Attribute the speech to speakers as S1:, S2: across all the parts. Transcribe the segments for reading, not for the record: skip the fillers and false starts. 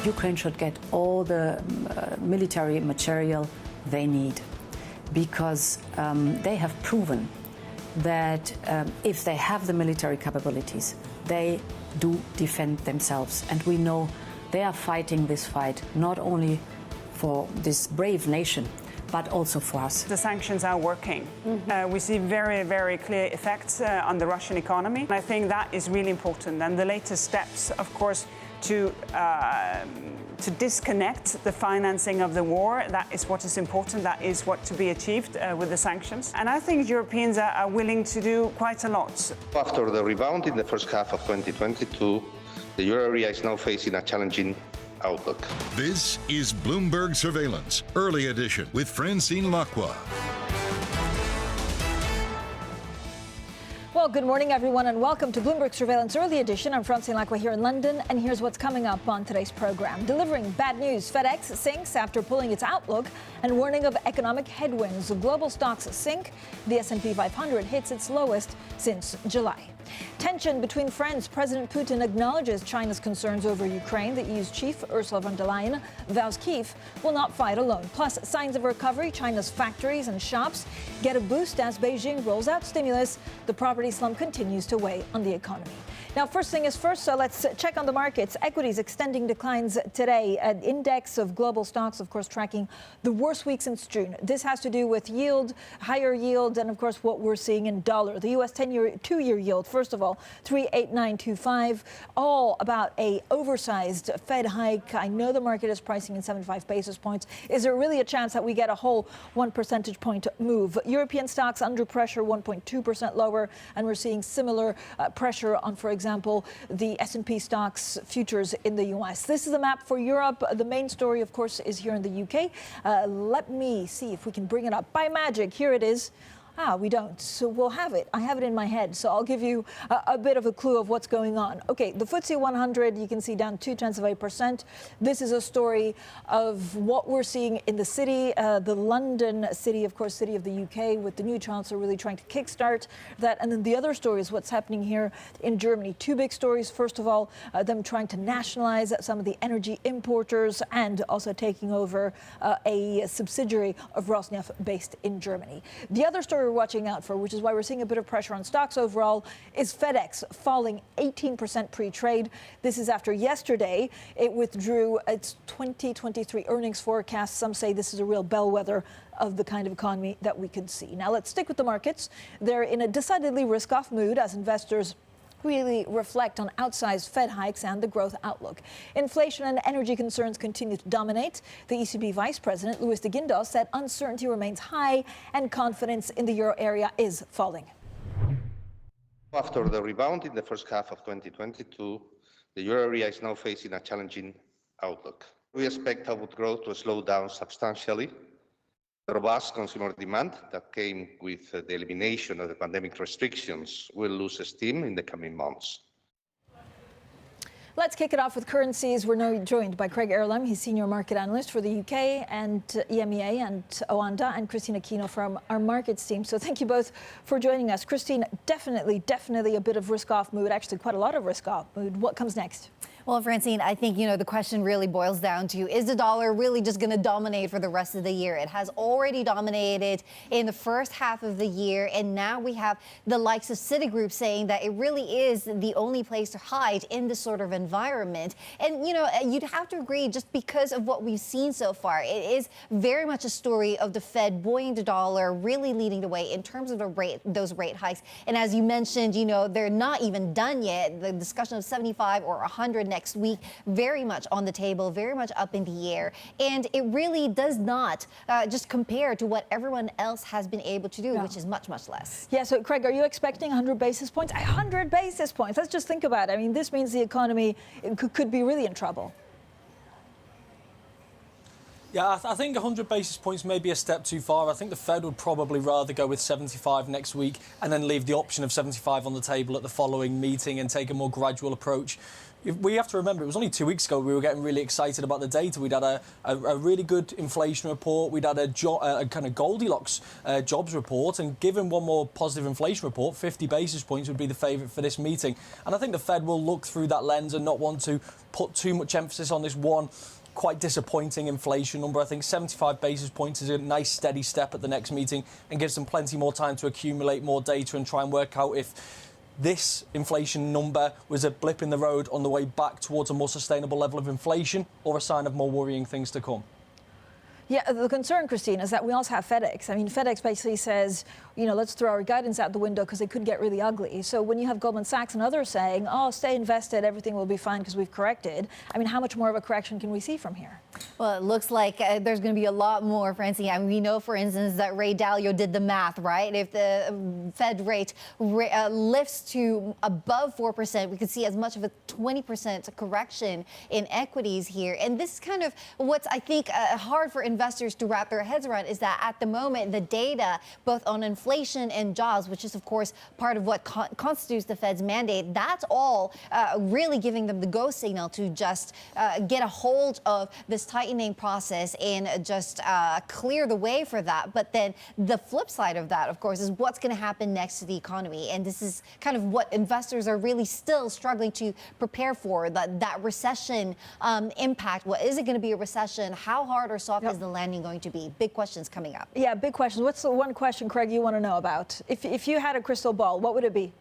S1: Ukraine should get all the military material they need, because they have proven that if they have the military capabilities, they do defend themselves. And we know they are fighting this fight not only for this brave nation, but also for us.
S2: The sanctions are working. We see very, very clear effects on the Russian economy. And I think that is really important. And the latest steps, of course, to disconnect the financing of the war, that is what is important. That is what to be achieved with the sanctions. And I think Europeans are willing to do quite a lot.
S3: After the rebound in the first half of 2022, the euro area is now facing a challenging outlook.
S4: This is Bloomberg Surveillance, early edition with Francine Lacqua.
S5: Well, good morning, everyone, and welcome to Bloomberg Surveillance Early Edition. I'm Francine Lacqua here in London, and here's what's coming up on today's program. Delivering bad news, FedEx sinks after pulling its outlook and warning of economic headwinds. Global stocks sink. The S&P 500 hits its lowest since July. Tension between friends. President Putin acknowledges China's concerns over Ukraine. The EU's chief, Ursula von der Leyen, vows Kyiv will not fight alone. Plus, signs of recovery. China's factories and shops get a boost as Beijing rolls out stimulus. The property slump continues to weigh on the economy. Now, first thing is first, so let's check on the markets. Equities extending declines today. An index of global stocks, of course, tracking the worst week since June. This has to do with yield, higher yield, and, of course, what we're seeing in dollar. The U.S. 10-year, 2-year yield, first of all, 3.8925, all about a oversized Fed hike. I know the market is pricing in 75 basis points. Is there really a chance that we get a whole 1 percentage point move? European stocks under pressure, 1.2% lower, and we're seeing similar pressure on, for example, the S&P stocks futures in the U.S. This is a map for Europe. The main story, of course, is here in the UK. Let me see if we can bring it up. By magic, here it is. We don't. So we'll have it. I have it in my head. So I'll give you a bit of a clue of what's going on. OK, the FTSE 100, you can see down 0.2%. This is a story of what we're seeing in the city, the London city, of course, city of the UK, with the new chancellor really trying to kickstart that. And then the other story is what's happening here in Germany. Two big stories. First of all, them trying to nationalize some of the energy importers and also taking over a subsidiary of Rosneft based in Germany. The other story we're watching out for, which is why we're seeing a bit of pressure on stocks overall, is FedEx falling 18% pre-trade. This is after yesterday it withdrew its 2023 earnings forecast. Some say this is a real bellwether of the kind of economy that we could see. Now let's stick with the markets. They're in a decidedly risk-off mood as investors really reflect on outsized Fed hikes and the growth outlook. Inflation and energy concerns continue to dominate. The ECB Vice President, Luis de Guindos, said uncertainty remains high and confidence in the euro area is falling.
S3: After the rebound in the first half of 2022, the euro area is now facing a challenging outlook. We expect output growth to slow down substantially. The robust consumer demand that came with the elimination of the pandemic restrictions will lose steam in the coming months.
S5: Let's kick it off with currencies. We're now joined by Craig Erlam. He's Senior Market Analyst for the UK and EMEA and Oanda, and Christina Kino from our markets team. So thank you both for joining us. Christine, definitely a bit of risk-off mood, actually quite a lot of risk-off mood. What comes next?
S6: Well, Francine, I think, the question really boils down to, is the dollar really just going to dominate for the rest of the year? It has already dominated in the first half of the year, and now we have the likes of Citigroup saying that it really is the only place to hide in this sort of environment. And, you'd have to agree, just because of what we've seen so far, it is very much a story of the Fed buoying the dollar, really leading the way in terms of those rate hikes. And as you mentioned, they're not even done yet. The discussion of 75 or 100 next week, very much on the table, very much up in the air. And it really does not just compare to what everyone else has been able to do, which is much, much less.
S5: Yeah, so Craig, are you expecting 100 basis points? 100 basis points. Let's just think about it. I mean, this means the economy could be really in trouble.
S7: Yeah, I think 100 basis points may be a step too far. I think the Fed would probably rather go with 75 next week and then leave the option of 75 on the table at the following meeting and take a more gradual approach. We have to remember, it was only 2 weeks ago we were getting really excited about the data. We'd had a really good inflation report. We'd had a kind of Goldilocks jobs report. And given one more positive inflation report, 50 basis points would be the favourite for this meeting. And I think the Fed will look through that lens and not want to put too much emphasis on this one quite disappointing inflation number. I think 75 basis points is a nice steady step at the next meeting and gives them plenty more time to accumulate more data and try and work out if this inflation number was a blip in the road on the way back towards a more sustainable level of inflation or a sign of more worrying things to come.
S5: Yeah, the concern, Christine, is that we also have FedEx. I mean, FedEx basically says, you know, let's throw our guidance out the window because it could get really ugly. So when you have Goldman Sachs and others saying, oh, stay invested, everything will be fine because we've corrected, I mean, how much more of a correction can we see from here?
S6: Well, it looks like there's going to be a lot more, Francine. I mean, we know, for instance, that Ray Dalio did the math, right? If the Fed rate lifts to above 4%, we could see as much of a 20% correction in equities here. And this is kind of what's, I think, hard for investors to wrap their heads around, is that at the moment, the data, both on inflation and jobs, which is, of course, part of what constitutes the Fed's mandate, that's all really giving them the go signal to just get a hold of this tightening process and just clear the way for that. But then the flip side of that, of course, is what's going to happen next to the economy. And this is kind of what investors are really still struggling to prepare for, that recession impact. What is it going to be a recession? How hard or soft is the landing going to be? Big questions coming up.
S5: Yeah, big questions. What's the one question, Craig, you want to know about? If you had a crystal ball, what would it be?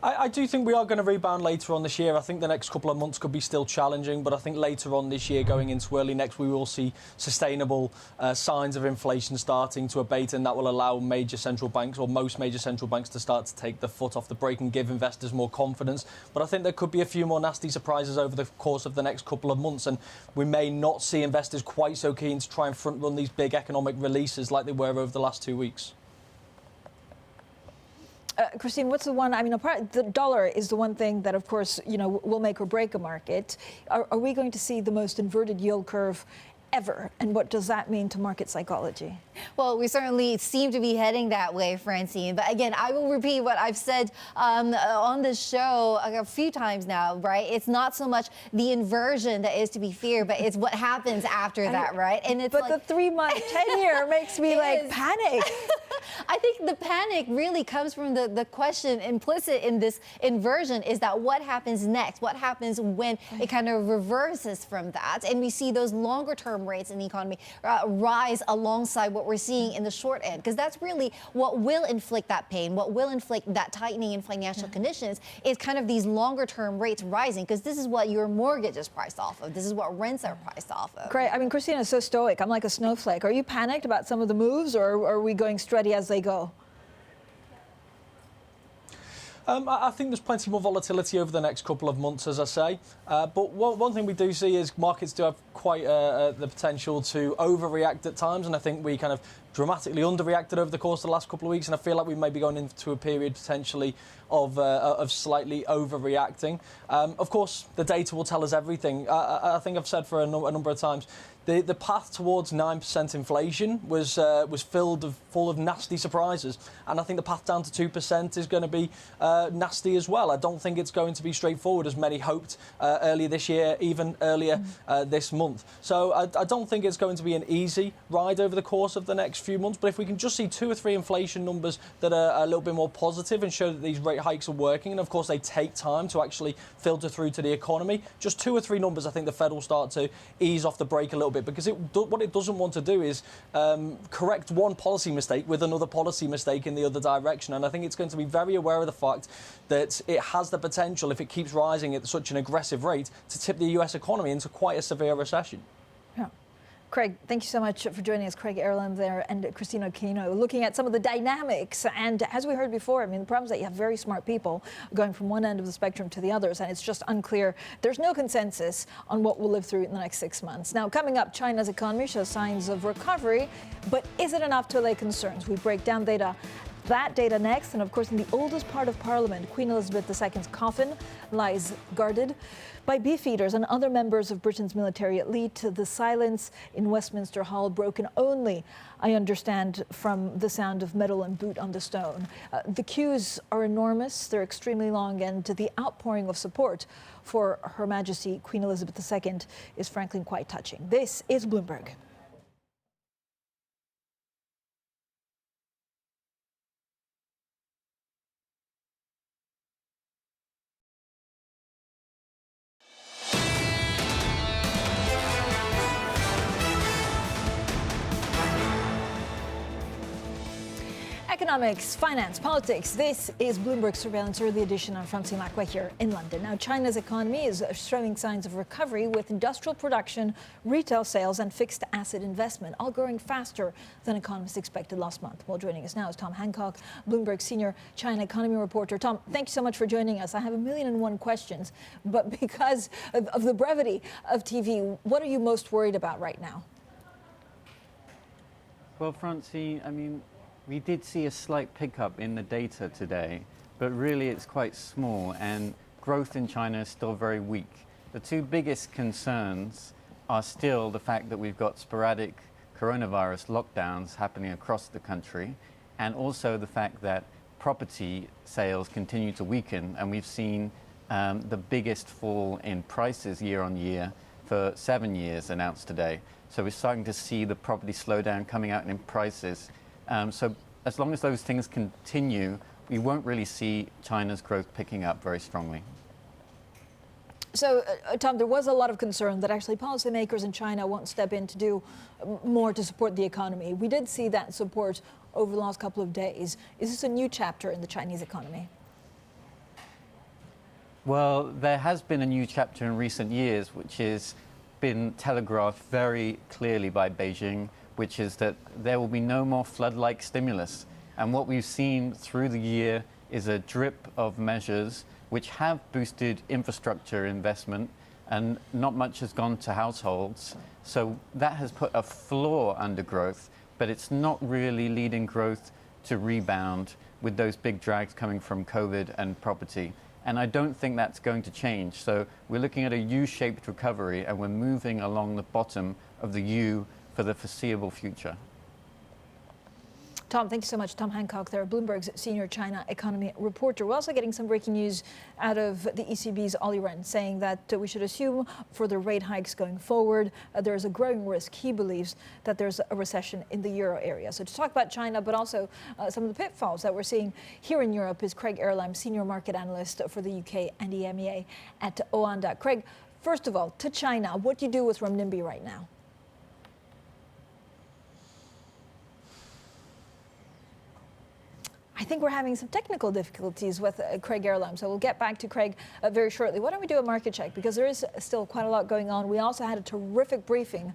S7: I do think we are going to rebound later on this year. I think the next couple of months could be still challenging, but I think later on this year, going into early next, we will see sustainable signs of inflation starting to abate, and that will allow major central banks, or most major central banks, to start to take the foot off the brake and give investors more confidence. But I think there could be a few more nasty surprises over the course of the next couple of months, and we may not see investors quite so keen to try and front-run these big economic releases like they were over the last 2 weeks.
S5: Christine, what's the one? I mean, the dollar is the one thing that, of course, you know, will make or break a market. Are we going to see the most inverted yield curve ever? And what does that mean to market psychology?
S6: Well, we certainly seem to be heading that way, Francine. But again, I will repeat what I've said on this show a few times now, right? It's not so much the inversion that is to be feared, but it's what happens after that, right? And it's
S5: but like, the 3-month 10-year makes me like panic.
S6: I think the panic really comes from the question implicit in this inversion is that what happens next? What happens when it kind of reverses from that? And we see those longer term rates in the economy rise alongside what we're seeing in the short end, because that's really what will inflict that pain, what will inflict that tightening in financial conditions is kind of these longer term rates rising, because this is what your mortgage is priced off of. This is what rents are priced off of.
S5: Great. I mean, Christina's so stoic. I'm like a snowflake. Are you panicked about some of the moves, or are we going steady as they go?
S7: I think there's plenty more volatility over the next couple of months, as I say. But one thing we do see is markets do have quite the potential to overreact at times, and I think we kind of dramatically underreacted over the course of the last couple of weeks, and I feel like we may be going into a period potentially of slightly overreacting. Of course, the data will tell us everything. I think I've said for a number of times, the path towards 9% inflation was full of nasty surprises, and I think the path down to 2% is going to be nasty as well. I don't think it's going to be straightforward as many hoped earlier this year, even earlier this month. So I don't think it's going to be an easy ride over the course of the next few months, but if we can just see 2 or 3 inflation numbers that are a little bit more positive and show that these rate hikes are working, and of course they take time to actually filter through to the economy, just 2 or 3 numbers, I think the Fed will start to ease off the brake a little bit, because what it doesn't want to do is correct one policy mistake with another policy mistake in the other direction. And I think it's going to be very aware of the fact that it has the potential, if it keeps rising at such an aggressive rate, to tip the US economy into quite a severe recession.
S5: Yeah. Craig, thank you so much for joining us. Craig Erlam there and Christina Aquino, looking at some of the dynamics. And as we heard before, I mean, the problem is that you have very smart people going from one end of the spectrum to the others, and it's just unclear. There's no consensus on what we'll live through in the next 6 months. Now, coming up, China's economy shows signs of recovery, but is it enough to allay concerns? We break down data That data next, and of course in the oldest part of Parliament, Queen Elizabeth II's coffin lies guarded by beefeaters and other members of Britain's military elite. The silence in Westminster Hall broken only, I understand, from the sound of metal and boot on the stone. The queues are enormous, they're extremely long, and the outpouring of support for Her Majesty Queen Elizabeth II is frankly quite touching. This is Bloomberg. Economics, finance, politics. This is Bloomberg Surveillance Early Edition. I'm Francine Lacqua here in London. Now, China's economy is showing signs of recovery with industrial production, retail sales, and fixed asset investment, all growing faster than economists expected last month. Well, joining us now is Tom Hancock, Bloomberg senior China economy reporter. Tom, thank you so much for joining us. I have 1,000,001 questions, but because of the brevity of TV, what are you most worried about right now?
S8: Well, Francine, we did see a slight pickup in the data today, but really it's quite small and growth in China is still very weak. The two biggest concerns are still the fact that we've got sporadic coronavirus lockdowns happening across the country, and also the fact that property sales continue to weaken, and we've seen the biggest fall in prices year on year for 7 years announced today. So we're starting to see the property slowdown coming out in prices. So as long as those things continue, we won't really see China's growth picking up very strongly.
S5: So, Tom, there was a lot of concern that actually policymakers in China won't step in to do more to support the economy. We did see that support over the last couple of days. Is this a new chapter in the Chinese economy?
S8: Well, there has been a new chapter in recent years, which has been telegraphed very clearly by Beijing, which is that there will be no more flood-like stimulus. And what we've seen through the year is a drip of measures which have boosted infrastructure investment, and not much has gone to households. So that has put a floor under growth, but it's not really leading growth to rebound with those big drags coming from COVID and property. And I don't think that's going to change. So we're looking at a U-shaped recovery, and we're moving along the bottom of the U for the foreseeable future.
S5: Tom, thank you so much. Tom Hancock there, Bloomberg's senior China economy reporter. We're also getting some breaking news out of the ECB's Olli Rehn, saying that we should assume further rate hikes going forward. There's a growing risk, he believes, that there's a recession in the euro area. So to talk about China, but also some of the pitfalls that we're seeing here in Europe, is Craig Erlam, senior market analyst for the UK and EMEA at Oanda. Craig, first of all, to China, what do you do with renminbi right now? I think we're having some technical difficulties with Craig Erlam, so we'll get back to Craig very shortly. Why don't we do a market check, because there is still quite a lot going on. We also had a terrific briefing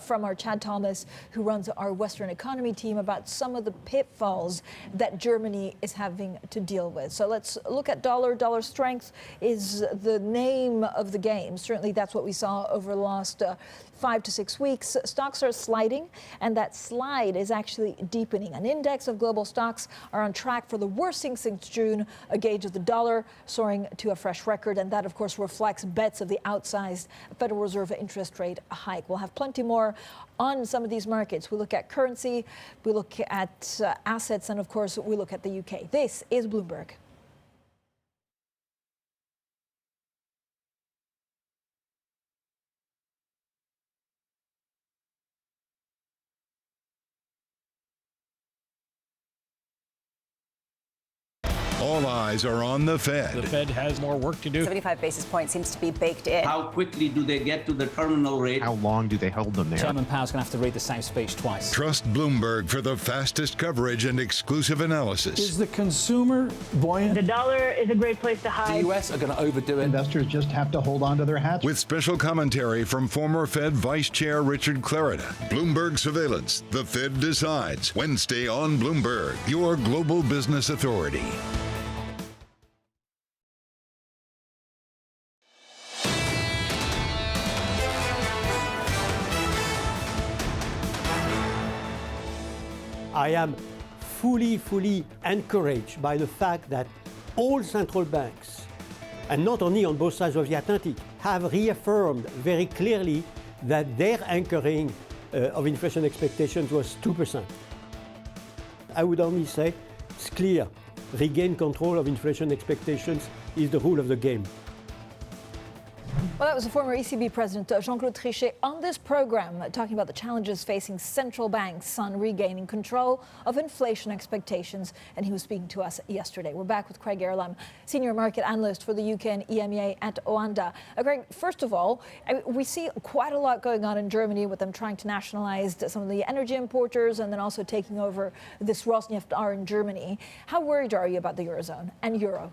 S5: from our Chad Thomas, who runs our Western economy team, about some of the pitfalls that Germany is having to deal with. So let's look at dollar. Dollar strength is the name of the game. Certainly that's what we saw over the last 5 to 6 weeks. Stocks are sliding, and that slide is actually deepening. An index of global stocks are on track for the worst thing since June, a gauge of the dollar soaring to a fresh record, and that, of course, reflects bets of the outsized Federal Reserve interest rate hike. We'll have plenty more on some of these markets. We look at currency, we look at assets, and, of course, we look at the UK. This is Bloomberg.
S4: All eyes are on the Fed.
S9: The Fed has more work to do.
S10: 75 basis points seems to be baked in.
S11: How quickly do they get to the terminal rate?
S9: How long do they hold them there?
S12: Chairman Powell's going to have to read the same speech twice.
S4: Trust Bloomberg for the fastest coverage and exclusive analysis.
S9: Is the consumer buoyant?
S13: The dollar is a great place to hide.
S12: The US are going to overdo it.
S9: Investors just have to hold on to their hats.
S4: With special commentary from former Fed Vice Chair Richard Clarida. Bloomberg Surveillance. The Fed decides. Wednesday on Bloomberg, your global business authority.
S14: I am fully encouraged by the fact that all central banks, and not only on both sides of the Atlantic, have reaffirmed very clearly that their anchoring of inflation expectations was 2%. I would only say it's clear. Regain control of inflation expectations is the rule of the game.
S5: Well, that was the former ECB President Jean-Claude Trichet on this program talking about the challenges facing central banks on regaining control of inflation expectations. And he was speaking to us yesterday. We're back with Craig Erlam, Senior Market Analyst for the UK and EMEA at Oanda. Craig, first of all, we see quite a lot going on in Germany with them trying to nationalize some of the energy importers and then also taking over this Rosneft in Germany. How worried are you about the Eurozone and Euro?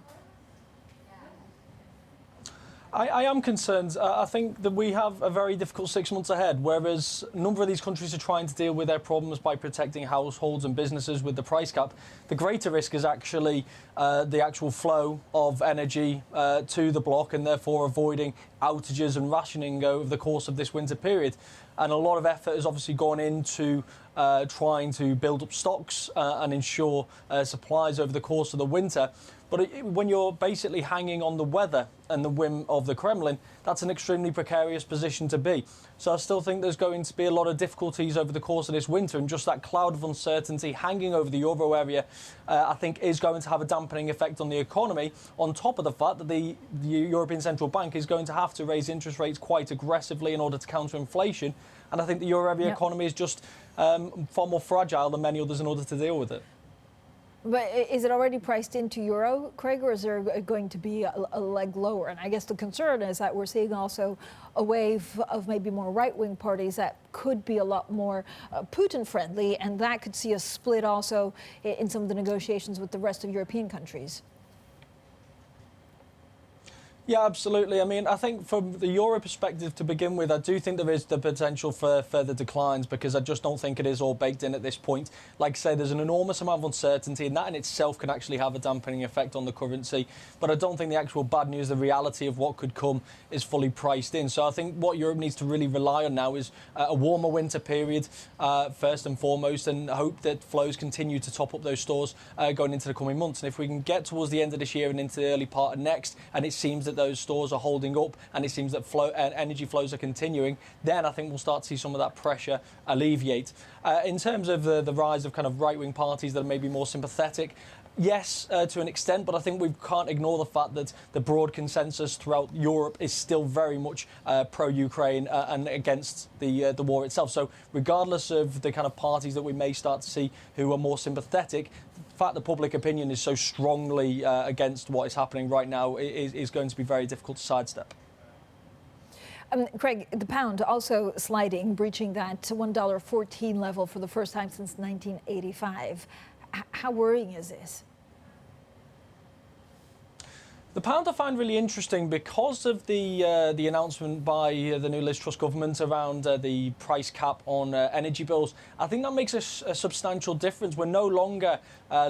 S7: I am concerned. I think that we have a very difficult 6 months ahead, whereas a number of these countries are trying to deal with their problems by protecting households and businesses with the price cap. The greater risk is actually the actual flow of energy to the bloc and therefore avoiding outages and rationing over the course of this winter period. And a lot of effort has obviously gone into trying to build up stocks and ensure supplies over the course of the winter. But when you're basically hanging on the weather and the whim of the Kremlin, that's an extremely precarious position to be. So I still think there's going to be a lot of difficulties over the course of this winter, and just that cloud of uncertainty hanging over the euro area, I think, is going to have a dampening effect on the economy, on top of the fact that the European Central Bank is going to have to raise interest rates quite aggressively in order to counter inflation. And I think the euro area economy is just far more fragile than many others in order to deal with it.
S5: But is it already priced into euro, Craig, or is there going to be a leg lower? And I guess the concern is that we're seeing also a wave of maybe more right-wing parties that could be a lot more Putin-friendly, and that could see a split also in some of the negotiations with the rest of European countries.
S7: Yeah, absolutely. I mean, I think from the euro perspective to begin with, I do think there is the potential for further declines because I just don't think it is all baked in at this point. Like I say, there's an enormous amount of uncertainty, and that in itself can actually have a dampening effect on the currency. But I don't think the actual bad news, the reality of what could come, is fully priced in. So I think what Europe needs to really rely on now is a warmer winter period, first and foremost, and hope that flows continue to top up those stores going into the coming months. And if we can get towards the end of this year and into the early part of next, and it seems that those stores are holding up and it seems that energy flows are continuing, then I think we'll start to see some of that pressure alleviate. In terms of the rise of kind of right-wing parties that are maybe more sympathetic, yes, to an extent, but I think we can't ignore the fact that the broad consensus throughout Europe is still very much pro-Ukraine and against the war itself. So regardless of the kind of parties that we may start to see who are more sympathetic, the fact that public opinion is so strongly against what is happening right now is going to be very difficult to sidestep.
S5: Craig, the pound also sliding, breaching that $1.14 level for the first time since 1985. How worrying is this?
S7: The pound I find really interesting because of the announcement by the new Liz Truss government around the price cap on energy bills. I think that makes a substantial difference. We're no longer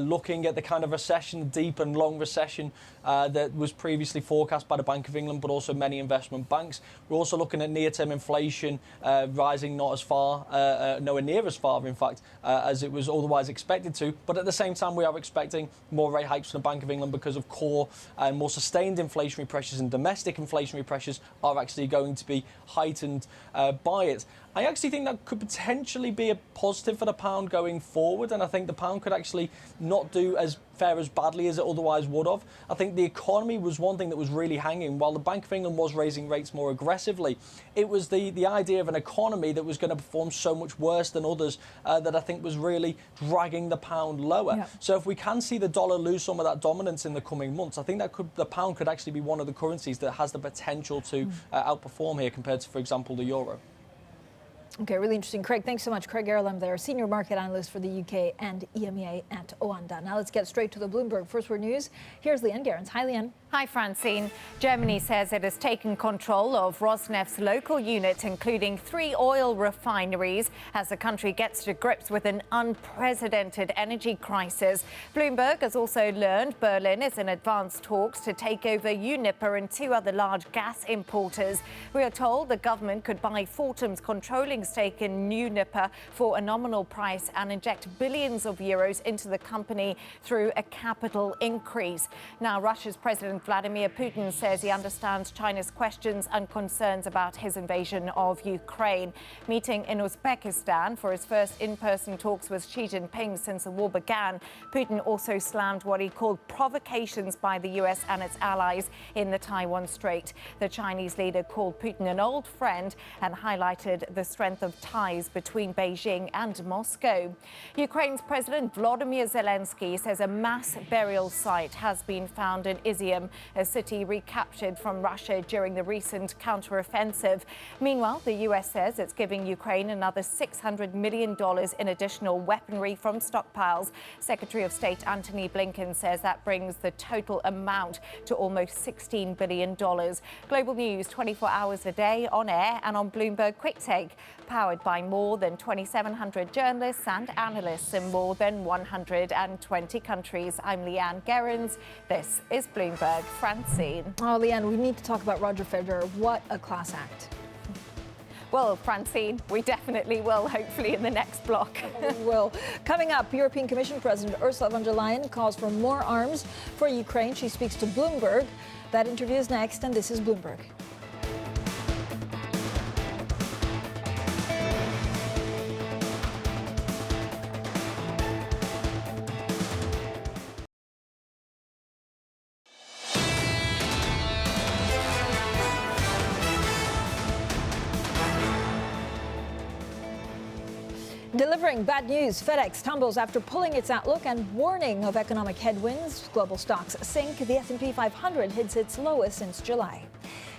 S7: looking at the kind of recession, deep and long recession that was previously forecast by the Bank of England, but also many investment banks. We're also looking at near-term inflation rising not as far, nowhere near as far, in fact, as it was otherwise expected to. But at the same time, we are expecting more rate hikes from the Bank of England because of core and more sustained inflationary pressures, and domestic inflationary pressures are actually going to be heightened by it. I actually think that could potentially be a positive for the pound going forward, and I think the pound could actually not do as fare as badly as it otherwise would have. I think the economy was one thing that was really hanging. While the Bank of England was raising rates more aggressively, it was the idea of an economy that was going to perform so much worse than others that I think was really dragging the pound lower. Yeah. So if we can see the dollar lose some of that dominance in the coming months, I think that the pound could actually be one of the currencies that has the potential to outperform here compared to, for example, the euro.
S5: Okay, really interesting. Craig, thanks so much. Craig Erlam there, Senior Market Analyst for the UK and EMEA at Oanda. Now let's get straight to the Bloomberg First Word News. Here's Leanne Gerrans. Hi, Leanne.
S10: Hi, Francine. Germany says it has taken control of Rosneft's local units, including 3 oil refineries, as the country gets to grips with an unprecedented energy crisis. Bloomberg has also learned Berlin is in advanced talks to take over Uniper and 2 other large gas importers. We are told the government could buy Fortum's controlling holding stake in Uniper for a nominal price and inject billions of euros into the company through a capital increase. Now, Russia's President Vladimir Putin says he understands China's questions and concerns about his invasion of Ukraine. Meeting in Uzbekistan for his first in-person talks with Xi Jinping since the war began, Putin also slammed what he called provocations by the US and its allies in the Taiwan Strait. The Chinese leader called Putin an old friend and highlighted the strength of ties between Beijing and Moscow. Ukraine's President Volodymyr Zelensky says a mass burial site has been found in Izium, a city recaptured from Russia during the recent counteroffensive. Meanwhile, the US says it's giving Ukraine another $600 million in additional weaponry from stockpiles. Secretary of State Antony Blinken says that brings the total amount to almost $16 billion. Global news 24 hours a day on air and on Bloomberg Quick Take, powered by more than 2,700 journalists and analysts in more than 120 countries. I'm Leanne Gerrans. This is Bloomberg. Francine.
S5: Oh, Leanne, we need to talk about Roger Federer. What a class act.
S10: Well, Francine, we definitely will, hopefully in the next block.
S5: We will. Coming up, European Commission President Ursula von der Leyen calls for more arms for Ukraine. She speaks to Bloomberg. That interview is next, and this is Bloomberg. Delivering bad news, FedEx tumbles after pulling its outlook and warning of economic headwinds. Global stocks sink. The S&P 500 hits its lowest since July.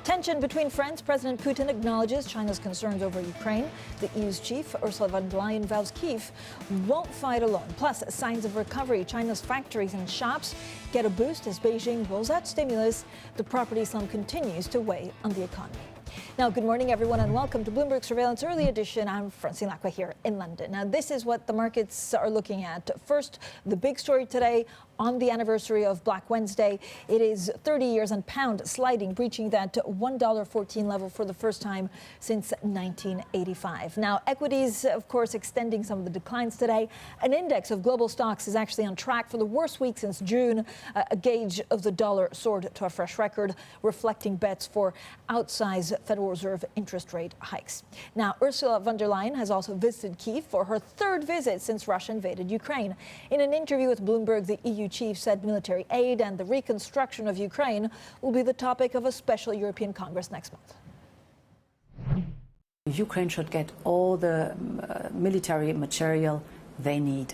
S5: Tension between friends. President Putin acknowledges China's concerns over Ukraine. The EU's chief, Ursula von der Leyen, vows Kyiv won't fight alone. Plus, signs of recovery. China's factories and shops get a boost as Beijing rolls out stimulus. The property slump continues to weigh on the economy. Now, good morning, everyone, and welcome to Bloomberg Surveillance Early Edition. I'm Francine Lacqua here in London. Now, this is what the markets are looking at. First, the big story today on the anniversary of Black Wednesday. It is 30 years and pound sliding, breaching that $1.14 level for the first time since 1985. Now, equities, of course, extending some of the declines today. An index of global stocks is actually on track for the worst week since June. A gauge of the dollar soared to a fresh record, reflecting bets for outsized Federal Reserve interest rate hikes. Now, Ursula von der Leyen has also visited Kyiv for her third visit since Russia invaded Ukraine. In an interview with Bloomberg, the EU chief said military aid and the reconstruction of Ukraine will be the topic of a special European Congress next month.
S1: Ukraine should get all the military material they need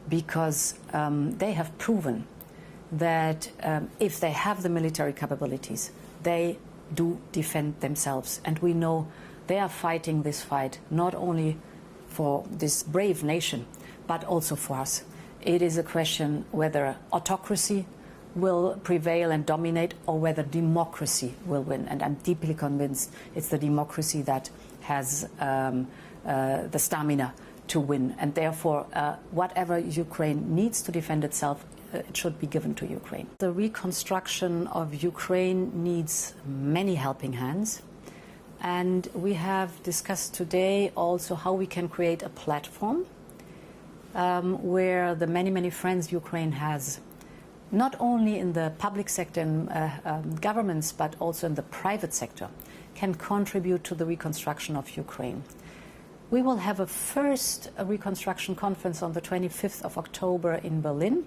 S1: because they have proven that if they have the military capabilities, they do defend themselves. And we know they are fighting this fight not only for this brave nation, but also for us. It is a question whether autocracy will prevail and dominate or whether democracy will win. And I'm deeply convinced it's the democracy that has the stamina to win. And therefore, whatever Ukraine needs to defend itself, it should be given to Ukraine. The reconstruction of Ukraine needs many helping hands. And we have discussed today also how we can create a platform where the many friends Ukraine has, not only in the public sector and governments, but also in the private sector, can contribute to the reconstruction of Ukraine. We will have a first reconstruction conference on the 25th of October in Berlin,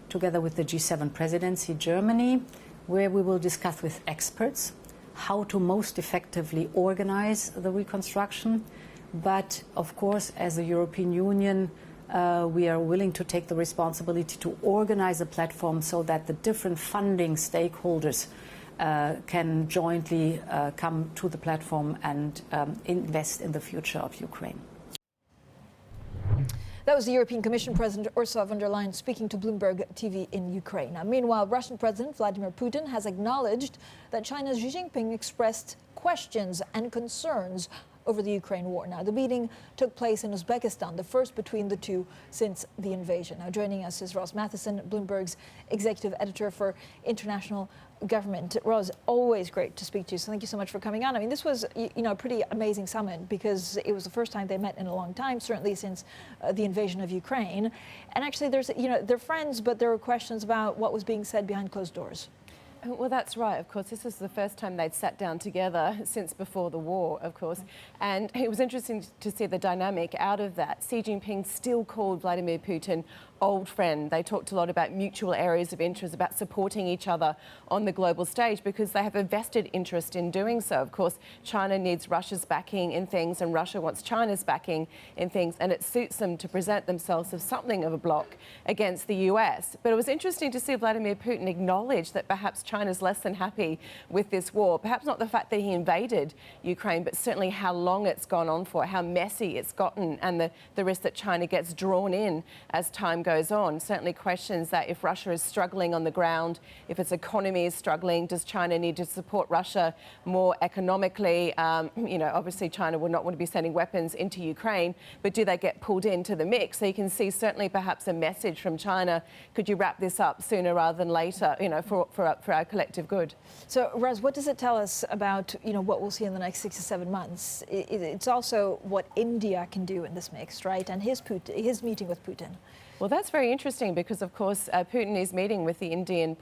S1: together with the G7 presidency, Germany, where we will discuss with experts how to most effectively organize the reconstruction. But of course, as the European Union, we are willing to take the responsibility to organize a platform so that the different funding stakeholders can jointly come to the platform and invest in the future of Ukraine.
S5: That was the European Commission President Ursula von der Leyen speaking to Bloomberg TV in Ukraine. Now, meanwhile, Russian President Vladimir Putin has acknowledged that China's Xi Jinping expressed questions and concerns over the Ukraine war. Now, the meeting took place in Uzbekistan, the first between the two since the invasion. Now, joining us is Ross Matheson, Bloomberg's executive editor for international government. Ross, always great to speak to you. So thank you so much for coming on. I mean, this was, a pretty amazing summit because it was the first time they met in a long time, certainly since the invasion of Ukraine. And actually, they're friends, but there were questions about what was being said behind closed doors.
S15: Well, that's right. Of course, this is the first time they'd sat down together since before the war, of course. And it was interesting to see the dynamic out of that. Xi Jinping still called Vladimir Putin old friend. They talked a lot about mutual areas of interest, about supporting each other on the global stage because they have a vested interest in doing so. Of course, China needs Russia's backing in things and Russia wants China's backing in things, and it suits them to present themselves as something of a bloc against the US. But it was interesting to see Vladimir Putin acknowledge that perhaps China's less than happy with this war. Perhaps not the fact that he invaded Ukraine, but certainly how long it's gone on for, how messy it's gotten, and the risk that China gets drawn in as time goes on. Certainly questions that if Russia is struggling on the ground, if its economy is struggling, does China need to support Russia more economically? Obviously China would not want to be sending weapons into Ukraine, but do they get pulled into the mix? So you can see certainly perhaps a message from China, could you wrap this up sooner rather than later, for our collective good? So,
S5: Raz, what does it tell us about, what we'll see in the next 6 to 7 months? It's also what India can do in this mix, right? And his meeting with Putin.
S15: Well, that's very interesting because, of course, Putin is meeting with the Indian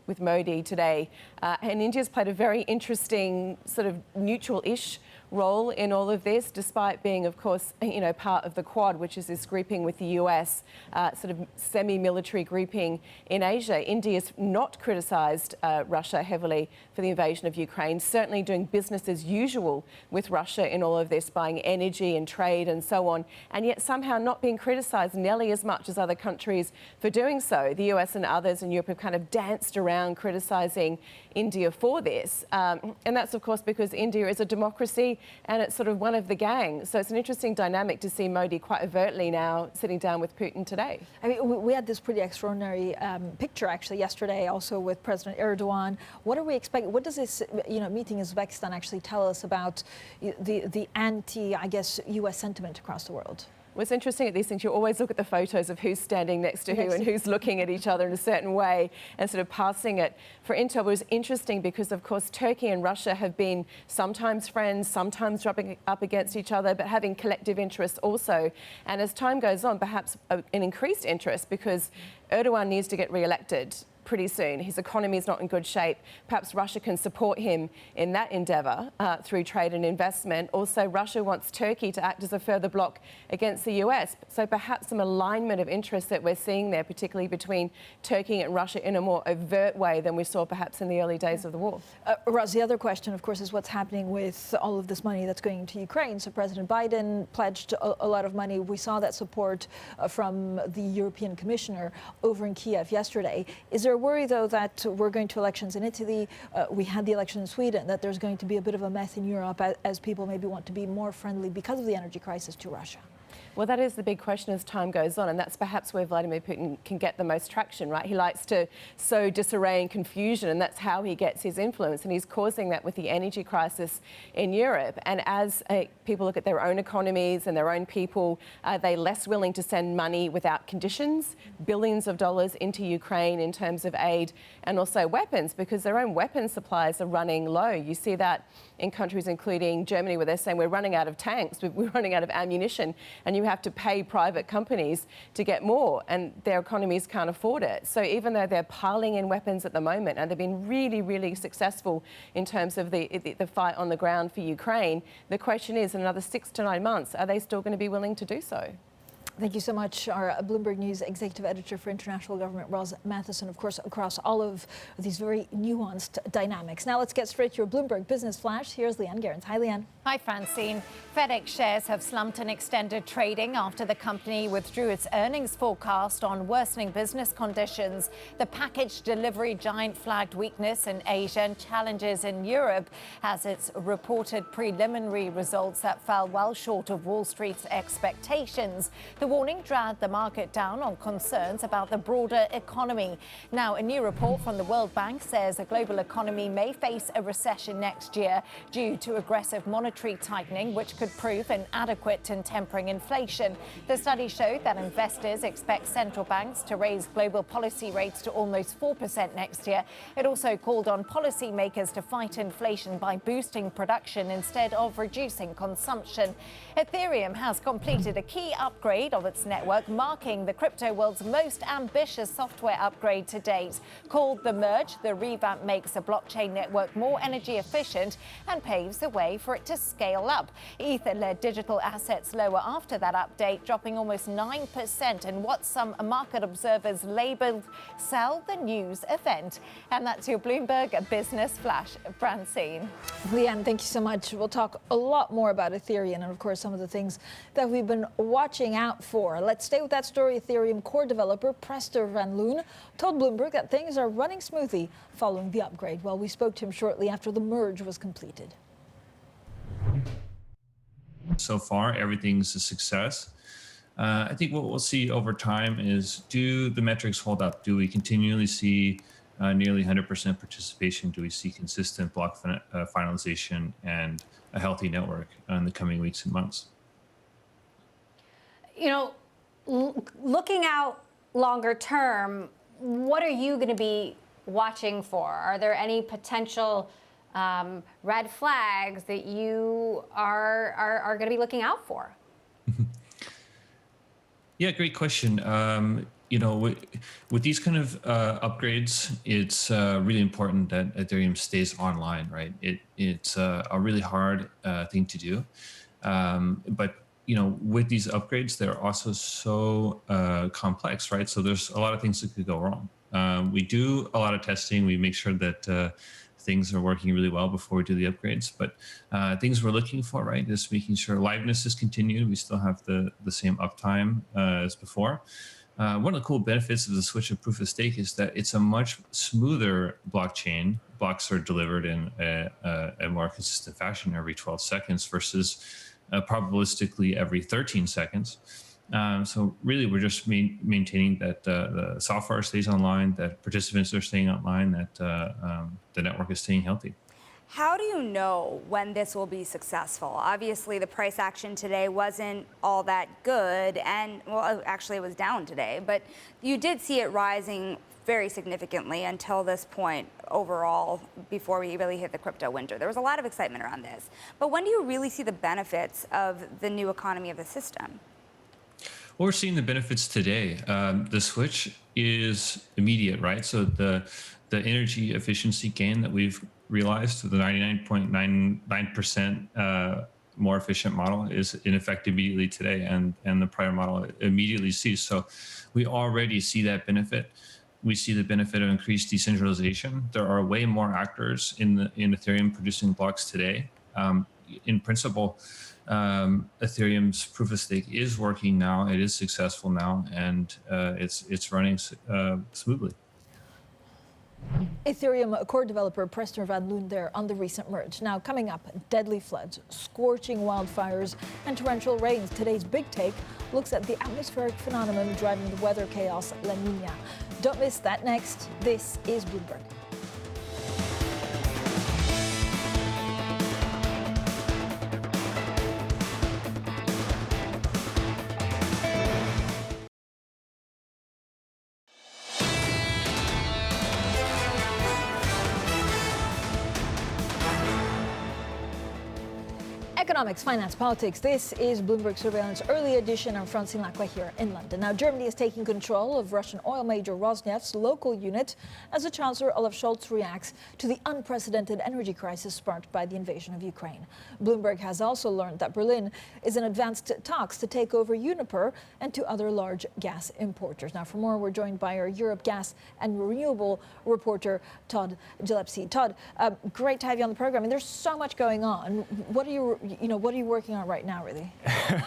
S15: with Modi today, and India's played a very interesting sort of neutral-ish role in all of this, despite being, of course, part of the Quad, which is this grouping with the US, sort of semi-military grouping in Asia. India's not criticised Russia heavily for the invasion of Ukraine, certainly doing business as usual with Russia in all of this, buying energy and trade and so on, and yet somehow not being criticised nearly as much as other countries for doing so. The US and others in Europe have kind of danced around criticising India for this, and that's, of course, because India is a democracy and it's sort of one of the gang. So it's an interesting dynamic to see Modi quite overtly now sitting down with Putin today.
S5: I mean, we had this pretty extraordinary picture actually yesterday also with President Erdogan. What are we expecting? What does this meeting in Uzbekistan actually tell us about the anti, I guess, US sentiment across the world?
S15: What's interesting at these things, you always look at the photos of who's standing next to who and who's looking at each other in a certain way and sort of passing it. For Intel, it was interesting because, of course, Turkey and Russia have been sometimes friends, sometimes rubbing up against each other, but having collective interests also. And as time goes on, perhaps an increased interest because Erdogan needs to get re-elected pretty soon. His economy is not in good shape. Perhaps Russia can support him in that endeavour through trade and investment. Also, Russia wants Turkey to act as a further bloc against the US. So perhaps some alignment of interests that we're seeing there, particularly between Turkey and Russia in a more overt way than we saw perhaps in the early days of the war.
S5: Raz, the other question, of course, is what's happening with all of this money that's going to Ukraine. So President Biden pledged a lot of money. We saw that support from the European Commissioner over in Kiev yesterday. Is there a worry, though, that we're going to elections in Italy? We had the election in Sweden, that there's going to be a bit of a mess in Europe as people maybe want to be more friendly because of the energy crisis to Russia?
S15: Well, that is the big question as time goes on, and that's perhaps where Vladimir Putin can get the most traction, right? He likes to sow disarray and confusion, and that's how he gets his influence, and he's causing that with the energy crisis in Europe. And as people look at their own economies and their own people, they're less willing to send money without conditions, billions of dollars into Ukraine in terms of aid and also weapons, because their own weapon supplies are running low. You see that in countries including Germany, where they're saying we're running out of tanks, we're running out of ammunition, and you have to pay private companies to get more, and their economies can't afford it. So even though they're piling in weapons at the moment, and they've been really, really successful in terms of the fight on the ground for Ukraine, the question is, in another 6 to 9 months, are they still going to be willing to do so?
S5: Thank you so much. Our Bloomberg News executive editor for international government, Ross Matheson, of course, across all of these very nuanced dynamics. Now let's get straight to your Bloomberg Business Flash. Here's Leanne Gerrans. Hi, Leanne.
S10: Hi, Francine. FedEx shares have slumped and extended trading after the company withdrew its earnings forecast on worsening business conditions. The package delivery giant flagged weakness in Asia and challenges in Europe as it's reported preliminary results that fell well short of Wall Street's expectations. The warning dragged the market down on concerns about the broader economy. Now, a new report from the World Bank says the global economy may face a recession next year due to aggressive monetary tightening, which could prove inadequate in tempering inflation. The study showed that investors expect central banks to raise global policy rates to almost 4% next year. It also called on policymakers to fight inflation by boosting production instead of reducing consumption. Ethereum has completed a key upgrade of its network, marking the crypto world's most ambitious software upgrade to date. Called the Merge, the revamp makes the blockchain network more energy efficient and paves the way for it to scale up. Ether led digital assets lower after that update, dropping almost 9% in what some market observers labelled sell the news event. And that's your Bloomberg Business Flash. Francine.
S5: Leanne, thank you so much. We'll talk a lot more about Ethereum and, of course, some of the things that we've been watching out for. Let's stay with that story. Ethereum core developer Preston Van Loon told Bloomberg that things are running smoothly following the upgrade. Well, we spoke to him shortly after the merge was completed.
S16: So far, everything's a success. I think what we'll see over time is, do the metrics hold up? Do we continually see nearly 100% participation? Do we see consistent block finalization and a healthy network in the coming weeks and months?
S17: You know, looking out longer term, what are you going to be watching for? Are there any potential red flags that you are going to be looking out for?
S16: Yeah, great question. You know, with these kind of upgrades, it's really important that Ethereum stays online, right? It's a really hard thing to do. But, you know, with these upgrades, they're also so complex, right? So there's a lot of things that could go wrong. We do a lot of testing. We make sure that things are working really well before we do the upgrades. But things we're looking for, right, is making sure liveness is continued. We still have the same uptime as before. One of the cool benefits of the switch of proof of stake is that it's a much smoother blockchain. Blocks are delivered in a more consistent fashion every 12 seconds versus probabilistically every 13 seconds. So really, we're just maintaining that the software stays online, that participants are staying online, that the network is staying healthy.
S18: How do you know when this will be successful? Obviously, the price action today wasn't all that good, and well, actually it was down today, but you did see it rising very significantly until this point overall before we really hit the crypto winter. There was a lot of excitement around this. But when do you really see the benefits of the new economy of the system?
S16: Well, we're seeing the benefits today. The switch is immediate, right? So the energy efficiency gain that we've realized, the 99.99% more efficient model is in effect immediately today, and the prior model immediately ceased. So we already see that benefit. We see the benefit of increased decentralization. There are way more actors in Ethereum producing blocks today. In principle, Ethereum's proof of stake is working now. It is successful now, and it's running smoothly.
S5: Ethereum core developer Preston Van Loon there on the recent merge. Now coming up, deadly floods, scorching wildfires and torrential rains. Today's big take looks at the atmospheric phenomenon driving the weather chaos, La Nina. Don't miss that next. This is Bloomberg. Economics, finance, politics. This is Bloomberg Surveillance early edition. I'm Francine Lacqua here in London. Now, Germany is taking control of Russian oil major Rosneft's local unit as the Chancellor Olaf Scholz reacts to the unprecedented energy crisis sparked by the invasion of Ukraine. Bloomberg has also learned that Berlin is in advanced talks to take over Uniper and two other large gas importers. Now, for more, we're joined by our Europe gas and renewable reporter, Todd Gillespie. Todd, great to have you on the program. And there's so much going on. What are what are you working on right now, really?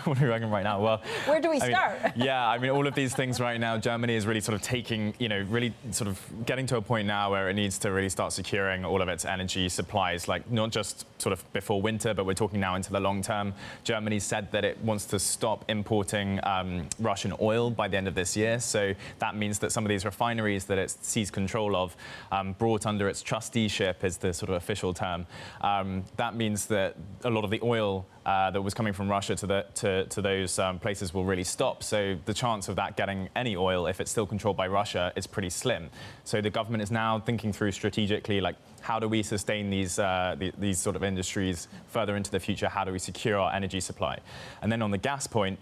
S19: What are we working on right now? Well,
S5: where do we start?
S19: All of these things right now, Germany is really sort of taking, really sort of getting to a point now where it needs to really start securing all of its energy supplies, like not just sort of before winter, but we're talking now into the long term. Germany said that it wants to stop importing Russian oil by the end of this year. So that means that some of these refineries that it seized control of, brought under its trusteeship is the sort of official term. That means that a lot of the oil that was coming from Russia to those places will really stop. So the chance of that getting any oil, if it's still controlled by Russia, is pretty slim. So the government is now thinking through strategically, like, how do we sustain these sort of industries further into the future? How do we secure our energy supply? And then on the gas point,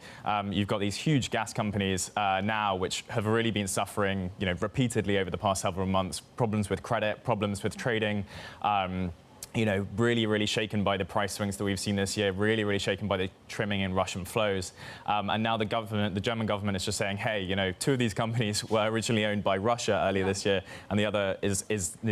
S19: you've got these huge gas companies now which have really been suffering, repeatedly over the past several months, problems with credit, problems with trading. Really, really shaken by the price swings that we've seen this year, really, really shaken by the trimming in Russian flows. And now the German government is just saying, hey, two of these companies were originally owned by Russia earlier this year, and the other is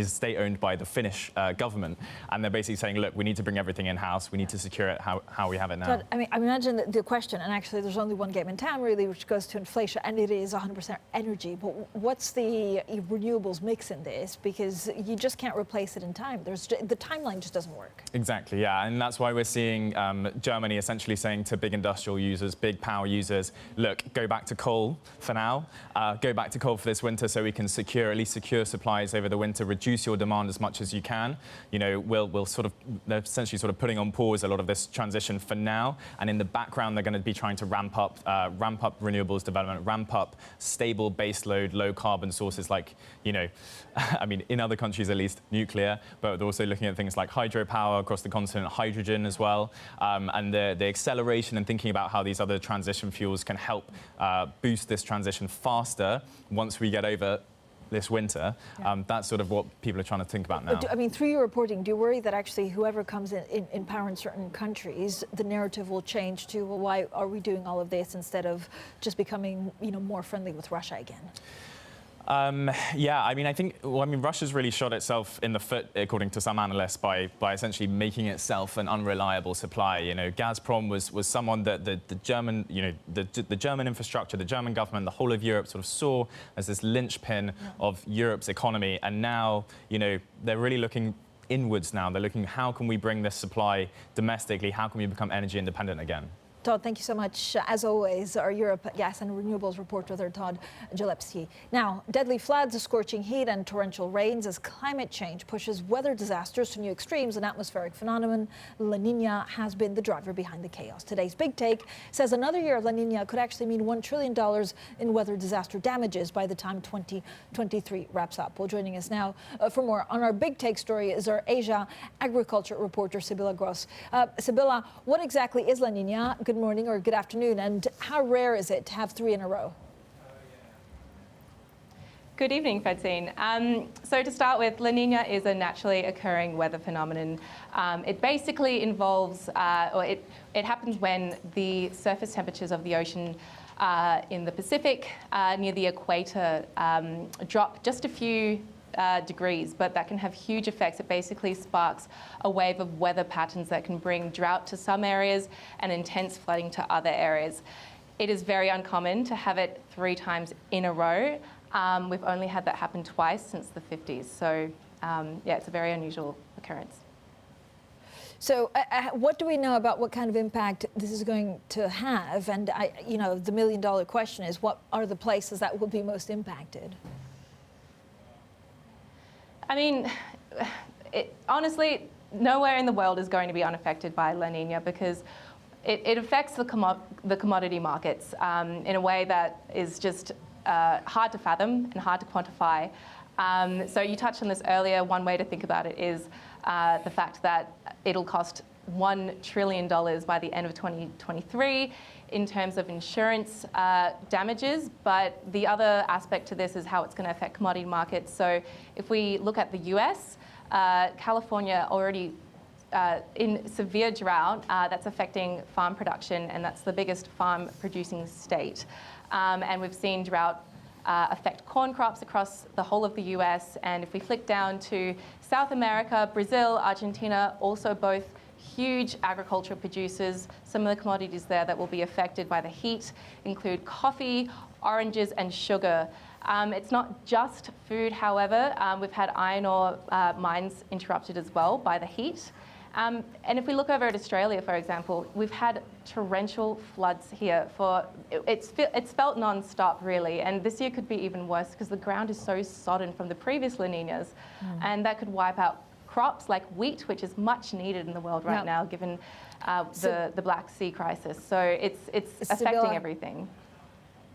S19: state-owned by the Finnish government. And they're basically saying, look, we need to bring everything in-house. We need to secure it how we have it now.
S5: Todd, I imagine that the question, and actually there's only one game in town, really, which goes to inflation, and it is 100% energy. But what's the renewables mix in this? Because you just can't replace it in time. The timeline just doesn't work.
S19: Exactly, yeah, and that's why we're seeing Germany essentially saying to big industrial users, big power users, look, go back to coal for now, go back to coal for this winter so we can at least secure supplies over the winter, reduce your demand as much as you can. We'll sort of, they're essentially sort of putting on pause a lot of this transition for now, and in the background they're going to be trying to ramp up renewables development, ramp up stable baseload, low carbon sources like, in other countries at least, nuclear, but they're also looking at things like hydropower across the continent, hydrogen as well, and the acceleration and thinking about how these other transition fuels can help boost this transition faster once we get over this winter. That's sort of what people are trying to think about now.
S5: Through your reporting, do you worry that actually whoever comes in power in certain countries, the narrative will change to, well, why are we doing all of this instead of just becoming, more friendly with Russia again?
S19: I think, Russia's really shot itself in the foot, according to some analysts, by essentially making itself an unreliable supply. Gazprom was someone that the German, the German infrastructure, the German government, the whole of Europe sort of saw as this linchpin of Europe's economy. And now, they're really looking inwards now. They're looking, how can we bring this supply domestically? How can we become energy independent again?
S5: Todd, thank you so much. As always, our Europe gas and renewables reporter, Todd Gillespie. Now, deadly floods, scorching heat and torrential rains as climate change pushes weather disasters to new extremes. An atmospheric phenomenon, La Nina, has been the driver behind the chaos. Today's Big Take says another year of La Nina could actually mean $1 trillion in weather disaster damages by the time 2023 wraps up. Well, joining us now for more on our Big Take story is our Asia agriculture reporter, Sibylla Gross. Sibylla, what exactly is La Nina? Good morning or good afternoon, and how rare is it to have 3 in a row?
S20: Good evening, Francine. So to start with, La Nina is a naturally occurring weather phenomenon. It basically involves, it happens when the surface temperatures of the ocean in the Pacific near the equator drop just a few degrees, but that can have huge effects. It basically sparks a wave of weather patterns that can bring drought to some areas and intense flooding to other areas. It is very uncommon to have it 3 times in a row. We've only had that happen twice since the 50s. So it's a very unusual occurrence.
S5: So what do we know about what kind of impact this is going to have? And the million-dollar question is, what are the places that will be most impacted?
S20: Honestly, nowhere in the world is going to be unaffected by La Nina because it affects the commodity markets in a way that is just hard to fathom and hard to quantify. So you touched on this earlier. One way to think about it is the fact that it'll cost $1 trillion by the end of 2023 in terms of insurance damages. But the other aspect to this is how it's going to affect commodity markets. So if we look at the US, California already in severe drought that's affecting farm production, and that's the biggest farm producing state. And we've seen drought affect corn crops across the whole of the US. And if we flick down to South America, Brazil, Argentina, also both huge agricultural producers. Some of the commodities there that will be affected by the heat include coffee, oranges, and sugar. It's not just food, however. We've had iron ore mines interrupted as well by the heat. And if we look over at Australia, for example, we've had torrential floods here it's felt non-stop really, and this year could be even worse because the ground is so sodden from the previous La Niñas, and that could wipe out crops like wheat, which is much needed in the world right now, given the Black Sea crisis. So it's affecting everything.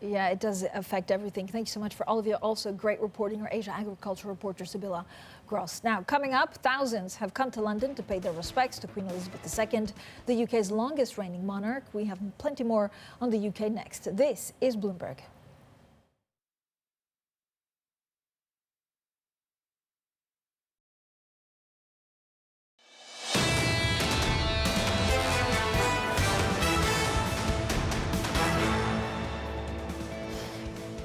S5: Yeah, it does affect everything. Thank you so much for all of you. Also, great reporting, our Asia agriculture reporter, Sibylla Gross. Now, coming up, thousands have come to London to pay their respects to Queen Elizabeth II, the UK's longest reigning monarch. We have plenty more on the UK next. This is Bloomberg.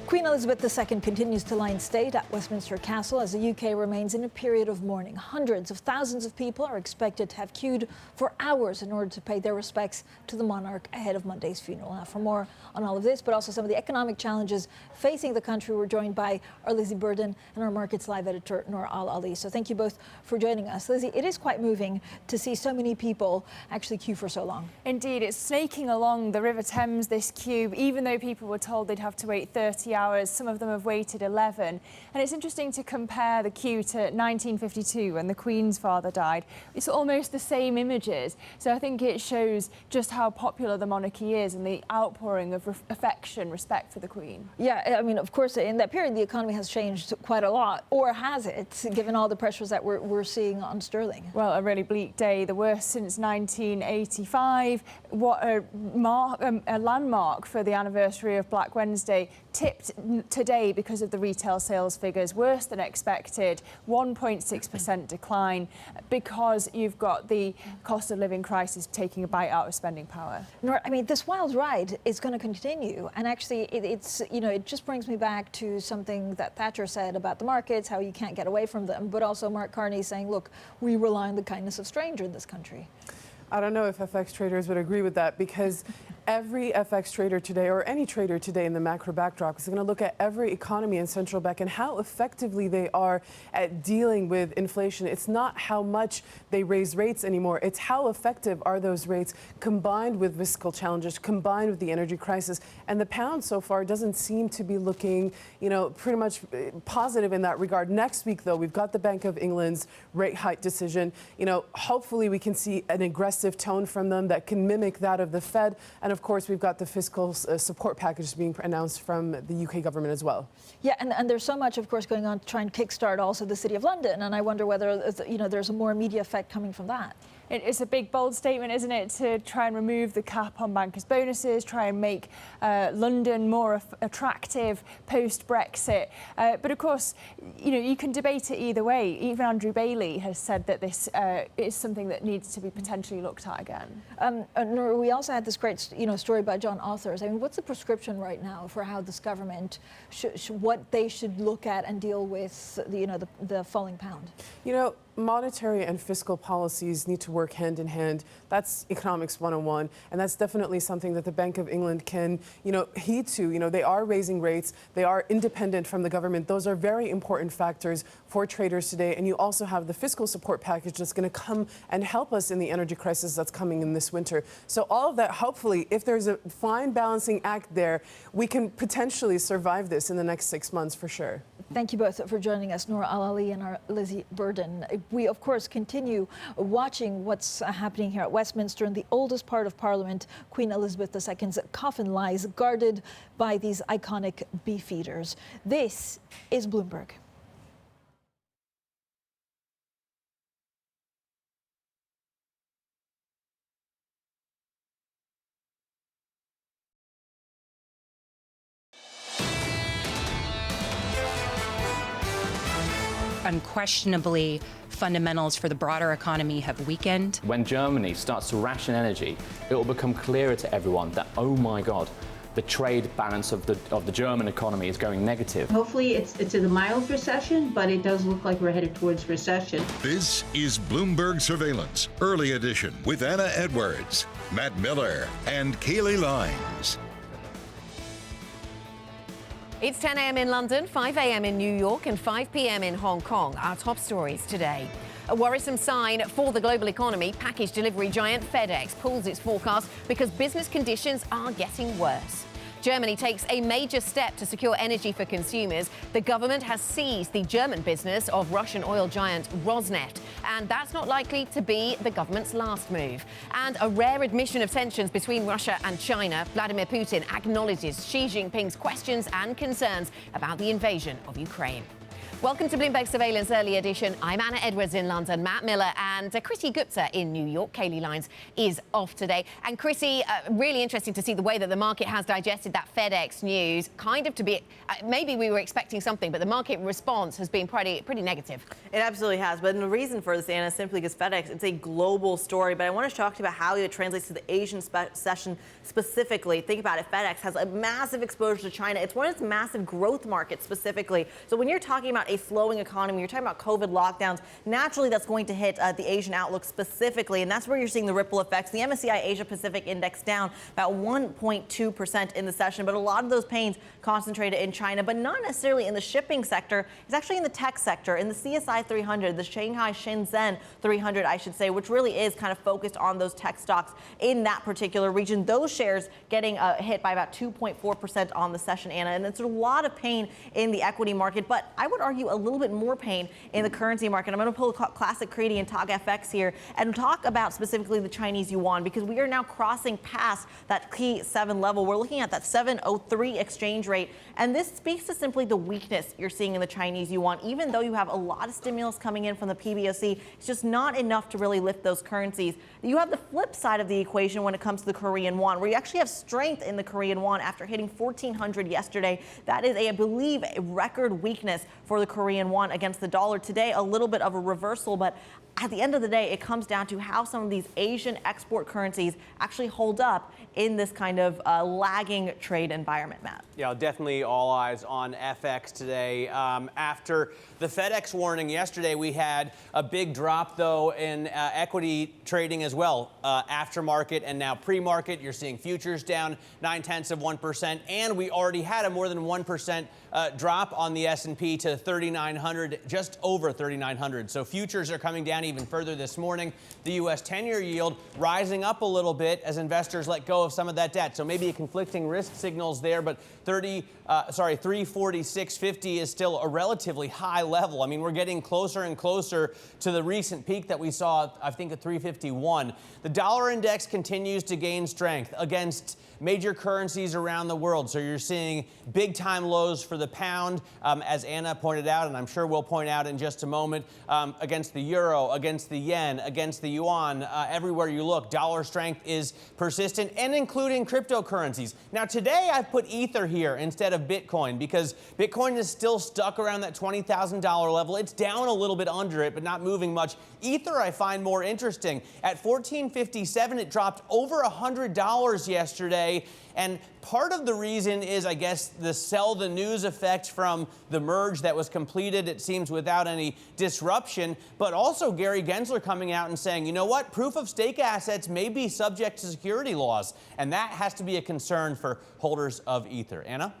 S5: Queen Elizabeth II continues to lie in state at Westminster Castle as the UK remains in a period of mourning. Hundreds of thousands of people are expected to have queued for hours in order to pay their respects to the monarch ahead of Monday's funeral. Now, for more on all of this, but also some of the economic challenges facing the country, we're joined by our Lizzie Burden and our Markets Live editor, Noor Al-Ali. So thank you both for joining us. Lizzie, it is quite moving to see so many people actually queue for so long.
S21: Indeed, it's snaking along the River Thames, this queue, even though people were told they'd have to wait 30 hours. Some of them have waited 11. And it's interesting to compare the queue to 1952 when the Queen's father died. It's almost the same images. So I think it shows just how popular the monarchy is and the outpouring of affection, respect for the Queen.
S5: Yeah, I mean, of course, in that period, the economy has changed quite a lot. Or has it, given all the pressures that we're seeing on sterling?
S21: Well, a really bleak day, the worst since 1985. What a landmark for the anniversary of Black Wednesday, tipped today because of the retail sales figures, worse than expected, 1.6% decline, because you've got the cost of living crisis taking a bite out of spending power.
S5: Noor, I mean, this wild ride is going to continue, and actually it just brings me back to something that Thatcher said about the markets, how you can't get away from them, but also Mark Carney saying, look, we rely on the kindness of strangers in this country.
S22: I don't know if FX traders would agree with that, because every FX trader today, or any trader today in the macro backdrop, is going to look at every economy and central bank and how effectively they are at dealing with inflation. It's not how much they raise rates anymore. It's how effective are those rates combined with fiscal challenges, combined with the energy crisis. And the pound so far doesn't seem to be looking, pretty much positive in that regard. Next week, though, we've got the Bank of England's rate hike decision. Hopefully we can see an aggressive tone from them that can mimic that of the Fed. And of course, we've got the fiscal support package being announced from the UK government as well.
S5: Yeah, and there's so much, of course, going on to try and kickstart also the City of London. And I wonder whether, there's a more immediate effect coming from that.
S21: It's a big, bold statement, isn't it, to try and remove the cap on bankers' bonuses, try and make London more attractive post-Brexit. But of course, you can debate it either way. Even Andrew Bailey has said that this is something that needs to be potentially looked at again.
S5: We also had this great, story by John Authors. I mean, what's the prescription right now for how this government what they should look at and deal with the falling pound?
S22: Monetary and fiscal policies need to work hand in hand. That's economics 101, and that's definitely something that the Bank of England can, heed to. They are raising rates. They are independent from the government. Those are very important factors for traders today. And you also have the fiscal support package that's going to come and help us in the energy crisis that's coming in this winter. So all of that, hopefully, if there's a fine balancing act there, we can potentially survive this in the next 6 months for sure.
S5: Thank you both for joining us, Noor Al-Ali and our Lizzie Burden. We, of course, continue watching what's happening here at Westminster in the oldest part of Parliament. Queen Elizabeth II's coffin lies guarded by these iconic beefeaters. This is Bloomberg.
S23: Unquestionably, fundamentals for the broader economy have weakened.
S12: When Germany starts to ration energy, it will become clearer to everyone that, oh my God, the trade balance of the German economy is going negative.
S2: Hopefully it's in a mild recession, but it does look like we're headed towards recession.
S4: This is Bloomberg Surveillance, Early Edition, with Anna Edwards, Matt Miller, and Kailey Leinz.
S10: It's 10 a.m. in London, 5 a.m. in New York, and 5 p.m. in Hong Kong. Our top stories today. A worrisome sign for the global economy. Package delivery giant FedEx pulls its forecast because business conditions are getting worse. Germany takes a major step to secure energy for consumers. The government has seized the German business of Russian oil giant Rosneft, and that's not likely to be the government's last move. And a rare admission of tensions between Russia and China. Vladimir Putin acknowledges Xi Jinping's questions and concerns about the invasion of Ukraine. Welcome to Bloomberg Surveillance Early Edition. I'm Anna Edwards in London, Matt Miller and Chrissy Gupta in New York. Kailey Leinz is off today. And Chrissy, really interesting to see the way that the market has digested that FedEx news. Kind of to be, maybe we were expecting something, but the market response has been pretty negative.
S3: It absolutely has. But the reason for this, Anna, is simply because FedEx, it's a global story. But I want to talk to you about how it translates to the Asian session specifically. Think about it. FedEx has a massive exposure to China. It's one of its massive growth markets specifically. So when you're talking about a slowing economy, you're talking about COVID lockdowns, naturally that's going to hit the Asian outlook specifically, and that's where you're seeing the ripple effects. The MSCI Asia Pacific Index down about 1.2% in the session, but a lot of those pains concentrated in China, but not necessarily in the shipping sector. It's actually in the tech sector, in the CSI 300, the Shanghai Shenzhen 300, I should say, which really is kind of focused on those tech stocks in that particular region. Those shares getting hit by about 2.4% on the session, Anna, and it's a lot of pain in the equity market, but I would argue a little bit more pain in the currency market. I'm going to pull a classic Creedy and talk FX here and talk about specifically the Chinese yuan, because we are now crossing past that key 7 level. We're looking at that 7.03 exchange rate, and this speaks to simply the weakness you're seeing in the Chinese yuan. Even though you have a lot of stimulus coming in from the PBOC, it's just not enough to really lift those currencies. You have the flip side of the equation when it comes to the Korean won, where you actually have strength in the Korean won after hitting 1,400 yesterday. That is, I believe, a record weakness for the Korean won against the dollar. Today, a little bit of a reversal, but at the end of the day, it comes down to how some of these Asian export currencies actually hold up in this kind of lagging trade environment, Matt.
S6: Yeah, definitely all eyes on FX today. After the FedEx warning yesterday, we had a big drop, though, in equity trading as well. Aftermarket and now pre-market, you're seeing futures down 0.9%, and we already had a more than 1% drop on the S&P to 3,900, just over 3,900. So futures are coming down even further this morning. The U.S. 10-year yield rising up a little bit as investors let go of some of that debt. So maybe conflicting risk signals there, but 346.50 is still a relatively high level. I mean, we're getting closer and closer to the recent peak that we saw, I think, at 351. The dollar index continues to gain strength against major currencies around the world. So you're seeing big time lows for the pound, as Anna pointed out, and I'm sure we'll point out in just a moment, against the euro, against the yen, against the yuan. Everywhere you look, dollar strength is persistent, and including cryptocurrencies. Now today I've put Ether here instead of Bitcoin because Bitcoin is still stuck around that $20,000 level. It's down a little bit under it, but not moving much. Ether I find more interesting. At $14.57, it dropped over $100 yesterday. And part of the reason is, I guess, the sell the news effect from the merge that was completed, it seems, without any disruption. But also Gary Gensler coming out and saying, you know what, proof of stake assets may be subject to security laws. And that has to be a concern for holders of Ether. Anna?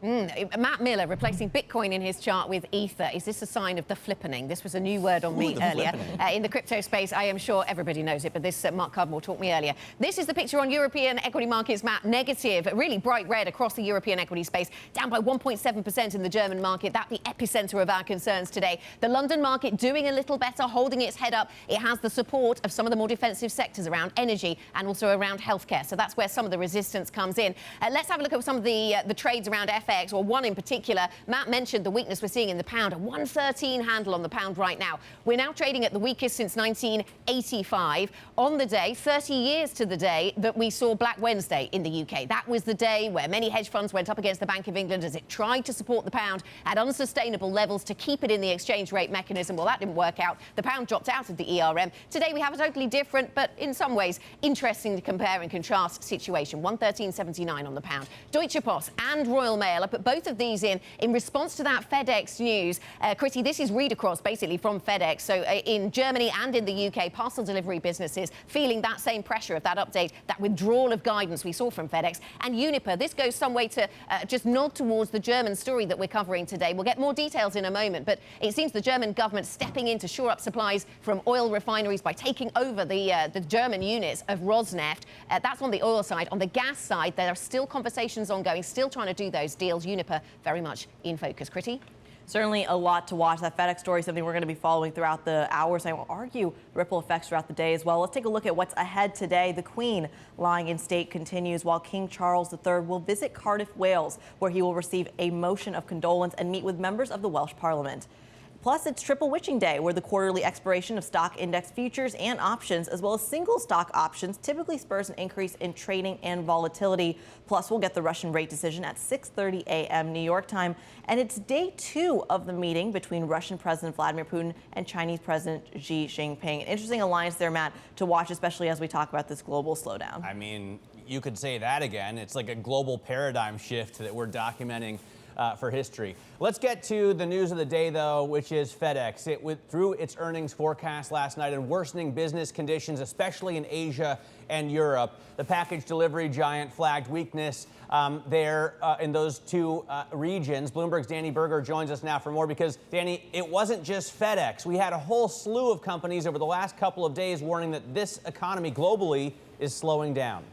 S10: Matt Miller replacing Bitcoin in his chart with Ether. Is this a sign of the flippening? This was a new word on me earlier. In the crypto space, I am sure everybody knows it, but this Mark Cudmore taught me earlier. This is the picture on European equity markets, Matt. Negative, really bright red across the European equity space, down by 1.7% in the German market. That's the epicenter of our concerns today. The London market doing a little better, holding its head up. It has the support of some of the more defensive sectors around energy and also around healthcare. So that's where some of the resistance comes in. Let's have a look at some of the trades around FX.
S8: FX, or one in particular. Matt mentioned the weakness we're seeing in the pound, a 113 handle on the pound right now. We're now trading at the weakest since 1985. On the day, 30 years to the day that we saw Black Wednesday in the UK. That was the day where many hedge funds went up against the Bank of England as it tried to support the pound at unsustainable levels to keep it in the exchange rate mechanism. Well, that didn't work out. The pound dropped out of the ERM. Today, we have a totally different, but in some ways, interesting to compare and contrast situation. 113.79 on the pound. Deutsche Post and Royal Mail, I put both of these in response to that FedEx news. Chrissy, this is read across basically from FedEx. So in Germany and in the UK, parcel delivery businesses feeling that same pressure of that update, that withdrawal of guidance we saw from FedEx. And Uniper, this goes some way to just nod towards the German story that we're covering today. We'll get more details in a moment, but it seems the German government stepping in to shore up supplies from oil refineries by taking over the German units of Rosneft. That's on the oil side. On the gas side, there are still conversations ongoing, still trying to do those deals. Uniper very much in focus. Critty?
S3: Certainly a lot to watch. That FedEx story is something we're going to be following throughout the hours. I will argue ripple effects throughout the day as well. Let's take a look at what's ahead today. The Queen lying in state continues while King Charles III will visit Cardiff, Wales, where he will receive a motion of condolence and meet with members of the Welsh Parliament. Plus, it's Triple Witching Day, where the quarterly expiration of stock index futures and options, as well as single stock options, typically spurs an increase in trading and volatility. Plus, we'll get the Russian rate decision at 6:30 a.m. New York time. And it's day 2 of the meeting between Russian President Vladimir Putin and Chinese President Xi Jinping. An interesting alliance there, Matt, to watch, especially as we talk about this global slowdown.
S6: I mean, you could say that again. It's like a global paradigm shift that we're documenting for history. Let's get to the news of the day, though, which is FedEx. It withdrew its earnings forecast last night and worsening business conditions, especially in Asia and Europe. The package delivery giant flagged weakness there in those two regions. Bloomberg's Danny Berger joins us now for more because, Danny, it wasn't just FedEx. We had a whole slew of companies over the last couple of days warning that this economy globally is slowing down.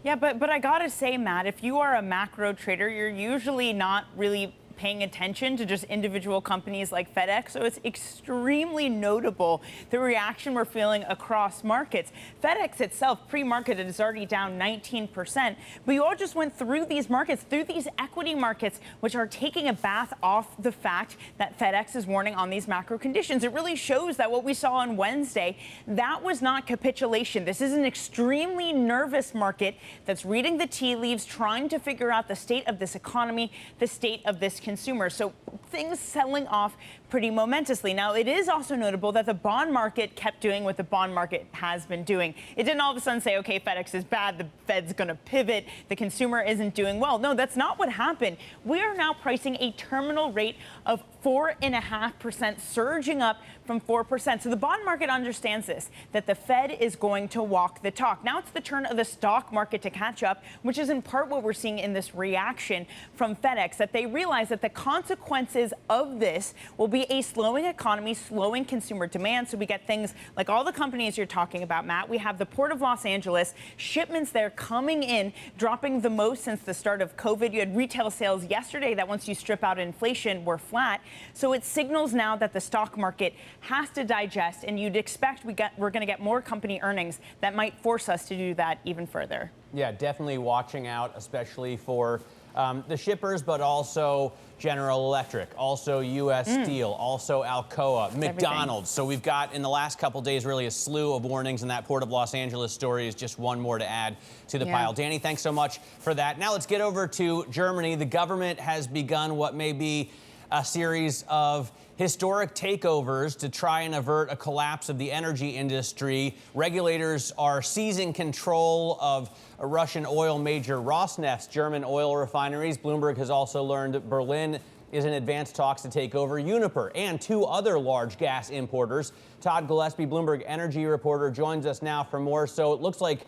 S11: Yeah, but I gotta say, Matt, if you are a macro trader, you're usually not really paying attention to just individual companies like FedEx. So it's extremely notable the reaction we're feeling across markets. FedEx itself, pre-marketed, is already down 19%. But you all just went through these markets, through these equity markets, which are taking a bath off the fact that FedEx is warning on these macro conditions. It really shows that what we saw on Wednesday, that was not capitulation. This is an extremely nervous market that's reading the tea leaves, trying to figure out the state of this economy, the state of this consumer. So things selling off pretty momentously. Now, it is also notable that the bond market kept doing what the bond market has been doing. It didn't all of a sudden say, okay, FedEx is bad, the Fed's going to pivot, the consumer isn't doing well. No, that's not what happened. We are now pricing a terminal rate of 4.5%, surging up from 4%. So the bond market understands this, that the Fed is going to walk the talk. Now it's the turn of the stock market to catch up, which is in part what we're seeing in this reaction from FedEx, that they realize that the consequences of this will be a slowing economy, slowing consumer demand. So we get things like all the companies you're talking about, Matt. We have the Port of Los Angeles, shipments there coming in, dropping the most since the start of COVID. You had retail sales yesterday that, once you strip out inflation, were flat. So it signals now that the stock market has to digest, and you'd expect we're going to get more company earnings that might force us to do that even further.
S6: Yeah, definitely watching out, especially for the shippers, but also General Electric, also U.S. Steel, also Alcoa, McDonald's. So we've got, in the last couple days, really a slew of warnings, and that Port of Los Angeles story is just one more to add to the pile. Danny, thanks so much for that. Now let's get over to Germany. The government has begun what may be a series of historic takeovers to try and avert a collapse of the energy industry. Regulators are seizing control of a Russian oil major Rosneft's German oil refineries. Bloomberg has also learned that Berlin is in advanced talks to take over Uniper and 2 other large gas importers. Todd Gillespie, Bloomberg energy reporter, joins us now for more. So it looks like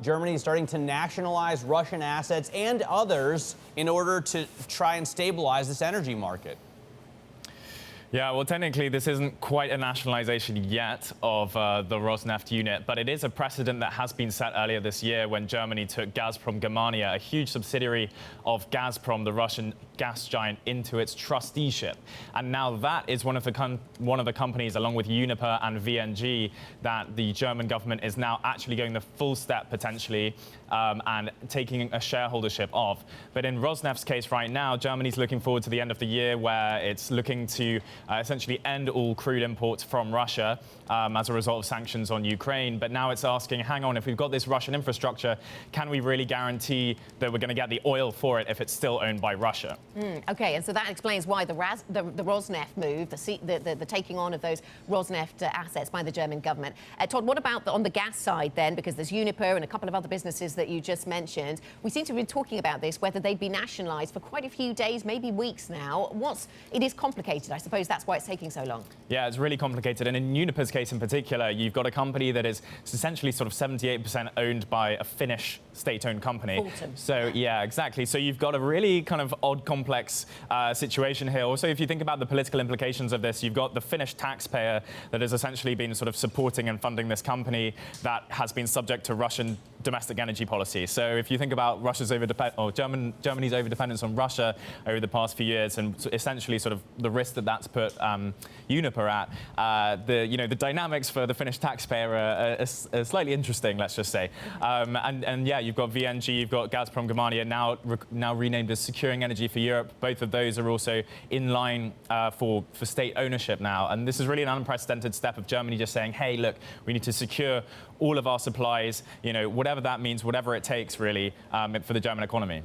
S6: Germany is starting to nationalize Russian assets and others in order to try and stabilize this energy market.
S19: Yeah, well, technically, this isn't quite a nationalization yet of the Rosneft unit, but it is a precedent that has been set earlier this year when Germany took Gazprom Germania, a huge subsidiary of Gazprom, the Russian gas giant into its trusteeship. And now that is one of the companies, along with Uniper and VNG, that the German government is now actually going the full step potentially and taking a shareholdership of. But in Rosneft's case right now, Germany's looking forward to the end of the year where it's looking to essentially end all crude imports from Russia as a result of sanctions on Ukraine. But now it's asking, hang on, if we've got this Russian infrastructure, can we really guarantee that we're going to get the oil for it if it's still owned by Russia?
S8: Okay, and so that explains why the Rosneft move, the taking on of those Rosneft assets by the German government. Todd, what about on the gas side then? Because there's Uniper and a couple of other businesses that you just mentioned. We seem to have been talking about this, whether they'd be nationalised for quite a few days, maybe weeks now. It is complicated. I suppose that's why it's taking so long.
S19: Yeah, it's really complicated. And in Uniper's case in particular, you've got a company that is essentially sort of 78% owned by a Finnish state-owned company.
S8: Fulton.
S19: So, yeah, exactly. So you've got a really kind of odd, complex situation here. Also, if you think about the political implications of this, you've got the Finnish taxpayer that has essentially been sort of supporting and funding this company that has been subject to Russian domestic energy policy. So if you think about Germany's overdependence on Russia over the past few years, and essentially sort of the risk that that's put Uniper at, the dynamics for the Finnish taxpayer are slightly interesting, let's just say. And yeah, you've got VNG, you've got Gazprom Germania, now renamed as Securing Energy for Europe. Both of those are also in line for state ownership now. And this is really an unprecedented step of Germany just saying, hey, look, we need to secure all of our supplies, whatever that means, whatever it takes, really, for the German economy.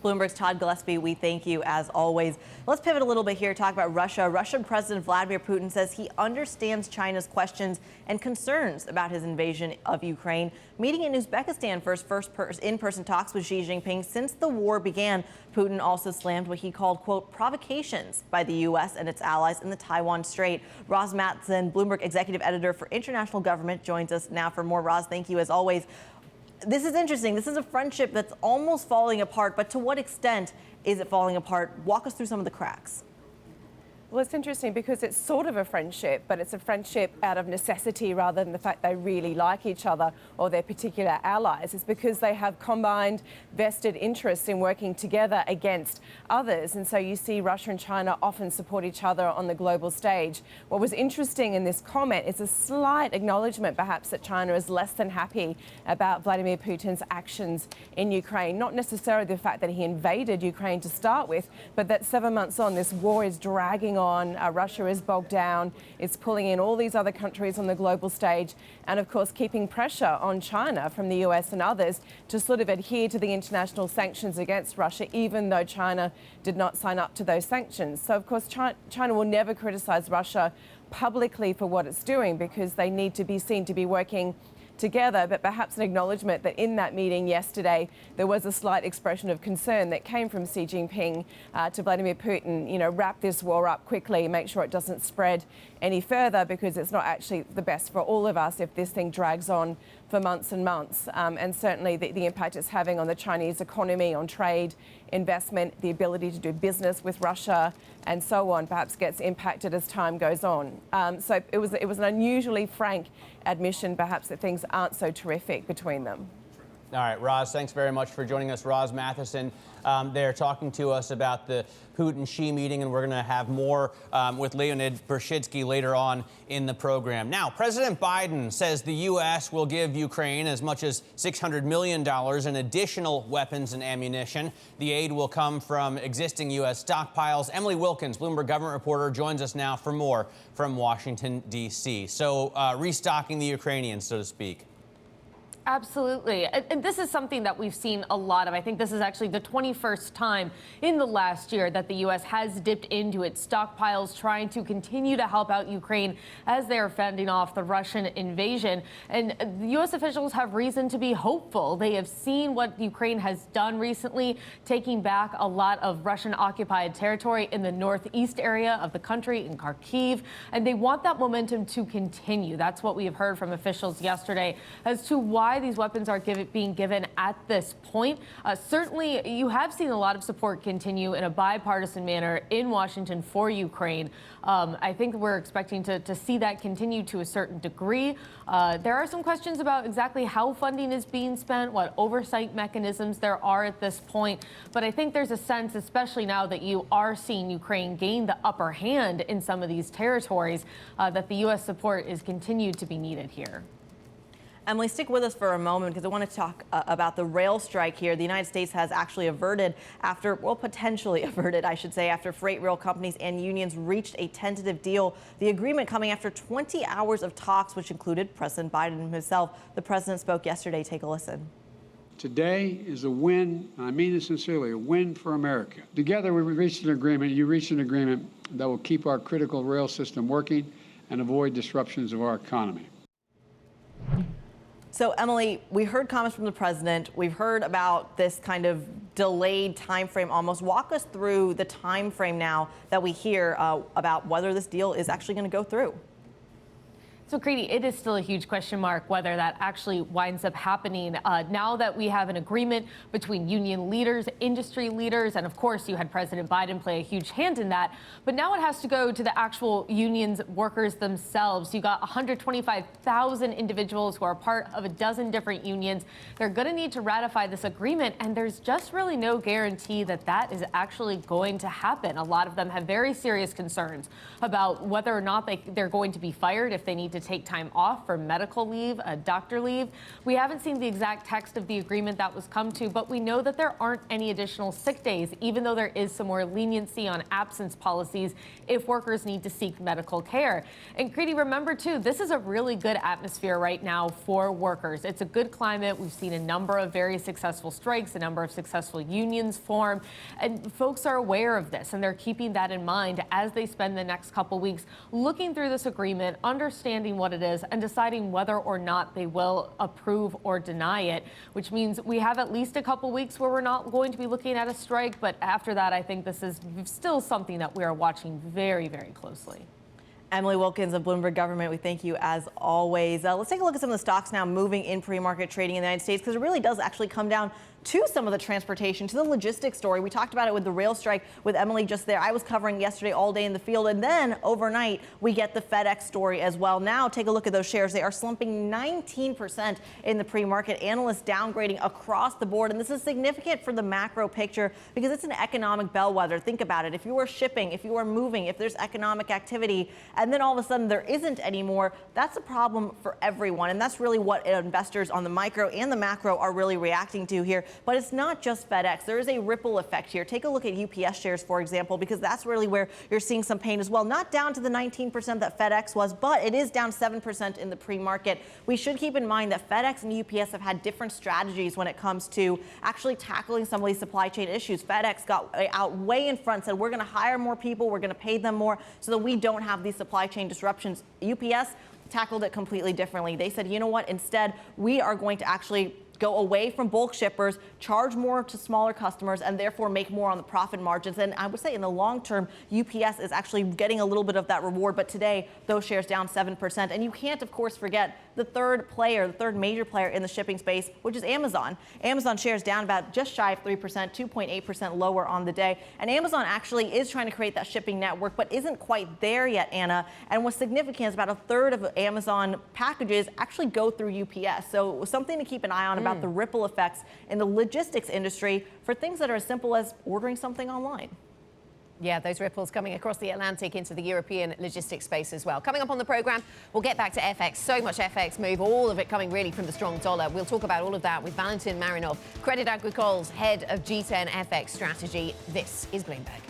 S3: Bloomberg's Todd Gillespie, we thank you as always. Let's pivot a little bit here, talk about Russia. Russian President Vladimir Putin says he understands China's questions and concerns about his invasion of Ukraine. Meeting in Uzbekistan for his first in-person talks with Xi Jinping since the war began. Putin also slammed what he called, quote, provocations by the U.S. and its allies in the Taiwan Strait. Roz Mattson, Bloomberg executive editor for international government, joins us now for more. Roz, thank you as always. This is interesting. This is a friendship that's almost falling apart, but to what extent is it falling apart? Walk us through some of the cracks.
S15: Well, it's interesting because it's sort of a friendship, but it's a friendship out of necessity rather than the fact they really like each other or their particular allies. It's because they have combined vested interests in working together against others. And so you see Russia and China often support each other on the global stage. What was interesting in this comment is a slight acknowledgement, perhaps, that China is less than happy about Vladimir Putin's actions in Ukraine. Not necessarily the fact that he invaded Ukraine to start with, but that 7 months on, this war is dragging on. Russia is bogged down. It's pulling in all these other countries on the global stage and, of course, keeping pressure on China from the US and others to sort of adhere to the international sanctions against Russia, even though China did not sign up to those sanctions. So, of course, China will never criticize Russia publicly for what it's doing because they need to be seen to be working together, but perhaps an acknowledgement that in that meeting yesterday there was a slight expression of concern that came from Xi Jinping to Vladimir Putin, wrap this war up quickly, make sure it doesn't spread any further because it's not actually the best for all of us if this thing drags on for months and months. And certainly the impact it's having on the Chinese economy, on trade, investment, the ability to do business with Russia and so on, perhaps gets impacted as time goes on. So it was an unusually frank admission, perhaps, that things aren't so terrific between them.
S6: All right, Roz, thanks very much for joining us. Roz Matheson, they're talking to us about the Putin-Xi meeting, and we're going to have more with Leonid Bershitsky later on in the program. Now, President Biden says the U.S. will give Ukraine as much as $600 million in additional weapons and ammunition. The aid will come from existing U.S. stockpiles. Emily Wilkins, Bloomberg government reporter, joins us now for more from Washington, D.C. So restocking the Ukrainians, so to speak.
S9: Absolutely. And this is something that we've seen a lot of. I think this is actually the 21st time in the last year that the U.S. has dipped into its stockpiles, trying to continue to help out Ukraine as they are fending off the Russian invasion. And the U.S. officials have reason to be hopeful. They have seen what Ukraine has done recently, taking back a lot of Russian-occupied territory in the northeast area of the country, in Kharkiv. And they want that momentum to continue. That's what we have heard from officials yesterday as to why why these weapons are being given at this point. Certainly, you have seen a lot of support continue in a bipartisan manner in Washington for Ukraine. I think we're expecting to see that continue to a certain degree. There are some questions about exactly how funding is being spent, what oversight mechanisms there are at this point. But I think there's a sense, especially now that you are seeing Ukraine gain the upper hand in some of these territories, that the U.S. support is continued to be needed here.
S3: Emily, stick with us for a moment because I want to talk about the rail strike here. The United States has actually potentially averted, I should say, after freight rail companies and unions reached a tentative deal. The agreement coming after 20 hours of talks, which included President Biden himself. The president spoke yesterday. Take a listen.
S7: Today is a win, and I mean this sincerely, a win for America. Together we reached an agreement, you reached an agreement that will keep our critical rail system working and avoid disruptions of our economy.
S3: So, Emily, we heard comments from the president. We've heard about this kind of delayed time frame almost. Walk us through the time frame now that we hear about whether this deal is actually going to go through.
S9: So, Grady, it is still a huge question mark whether that actually winds up happening. Now that we have an agreement between union leaders, industry leaders, and of course you had President Biden play a huge hand in that. But now it has to go to the actual unions, workers themselves. You got 125,000 individuals who are part of a dozen different unions. They're going to need to ratify this agreement, and there's just really no guarantee that that is actually going to happen. A lot of them have very serious concerns about whether or not they're going to be fired if they need to take time off for medical leave, doctor leave. We haven't seen the exact text of the agreement that was come to, but we know that there aren't any additional sick days, even though there is some more leniency on absence policies if workers need to seek medical care. And Grady, remember too, this is a really good atmosphere right now for workers. It's a good climate. We've seen a number of very successful strikes, a number of successful unions form, and folks are aware of this, and they're keeping that in mind as they spend the next couple weeks looking through this agreement, understanding what it is, and deciding whether or not they will approve or deny it, which means we have at least a couple weeks where we're not going to be looking at a strike. But after that, I think this is still something that we are watching very, very closely.
S3: Emily Wilkins of Bloomberg Government, we thank you as always. Let's take a look at some of the stocks now moving in pre-market trading in the United States, because it really does actually come down to some of the transportation, to the logistics story. We talked about it with the rail strike with Emily just there. I was covering yesterday all day in the field, and then overnight we get the FedEx story as well. Now take a look at those shares. They are slumping 19% in the pre-market. Analysts downgrading across the board, and this is significant for the macro picture because it's an economic bellwether. Think about it. If you are shipping, if you are moving, if there's economic activity, and then all of a sudden there isn't anymore, that's a problem for everyone. And that's really what investors on the micro and the macro are really reacting to here. But it's not just FedEx. There is a ripple effect here. Take a look at UPS shares, for example, because that's really where you're seeing some pain as well. Not down to the 19% that FedEx was, but it is down 7% in the pre-market. We should keep in mind that FedEx and UPS have had different strategies when it comes to actually tackling some of these supply chain issues. FedEx got out way in front, said we're going to hire more people, we're going to pay them more so that we don't have these supply chain disruptions. UPS tackled it completely differently. They said, you know what, instead, we are going to actually go away from bulk shippers, charge more to smaller customers, and therefore make more on the profit margins. And I would say in the long term, UPS is actually getting a little bit of that reward. But today, those shares down 7%. And you can't, of course, forget the third major player in the shipping space, which is Amazon. Amazon shares down about just shy of 3%, 2.8% lower on the day. And Amazon actually is trying to create that shipping network, but isn't quite there yet, Anna. And what's significant is about a third of Amazon packages actually go through UPS. So something to keep an eye on about the ripple effects in the logistics industry for things that are as simple as ordering something online.
S8: Yeah, those ripples coming across the Atlantic into the European logistics space as well. Coming up on the program, we'll get back to FX. So much FX move, all of it coming really from the strong dollar. We'll talk about all of that with Valentin Marinov, Credit Agricole's head of G10 FX strategy. This is Bloomberg.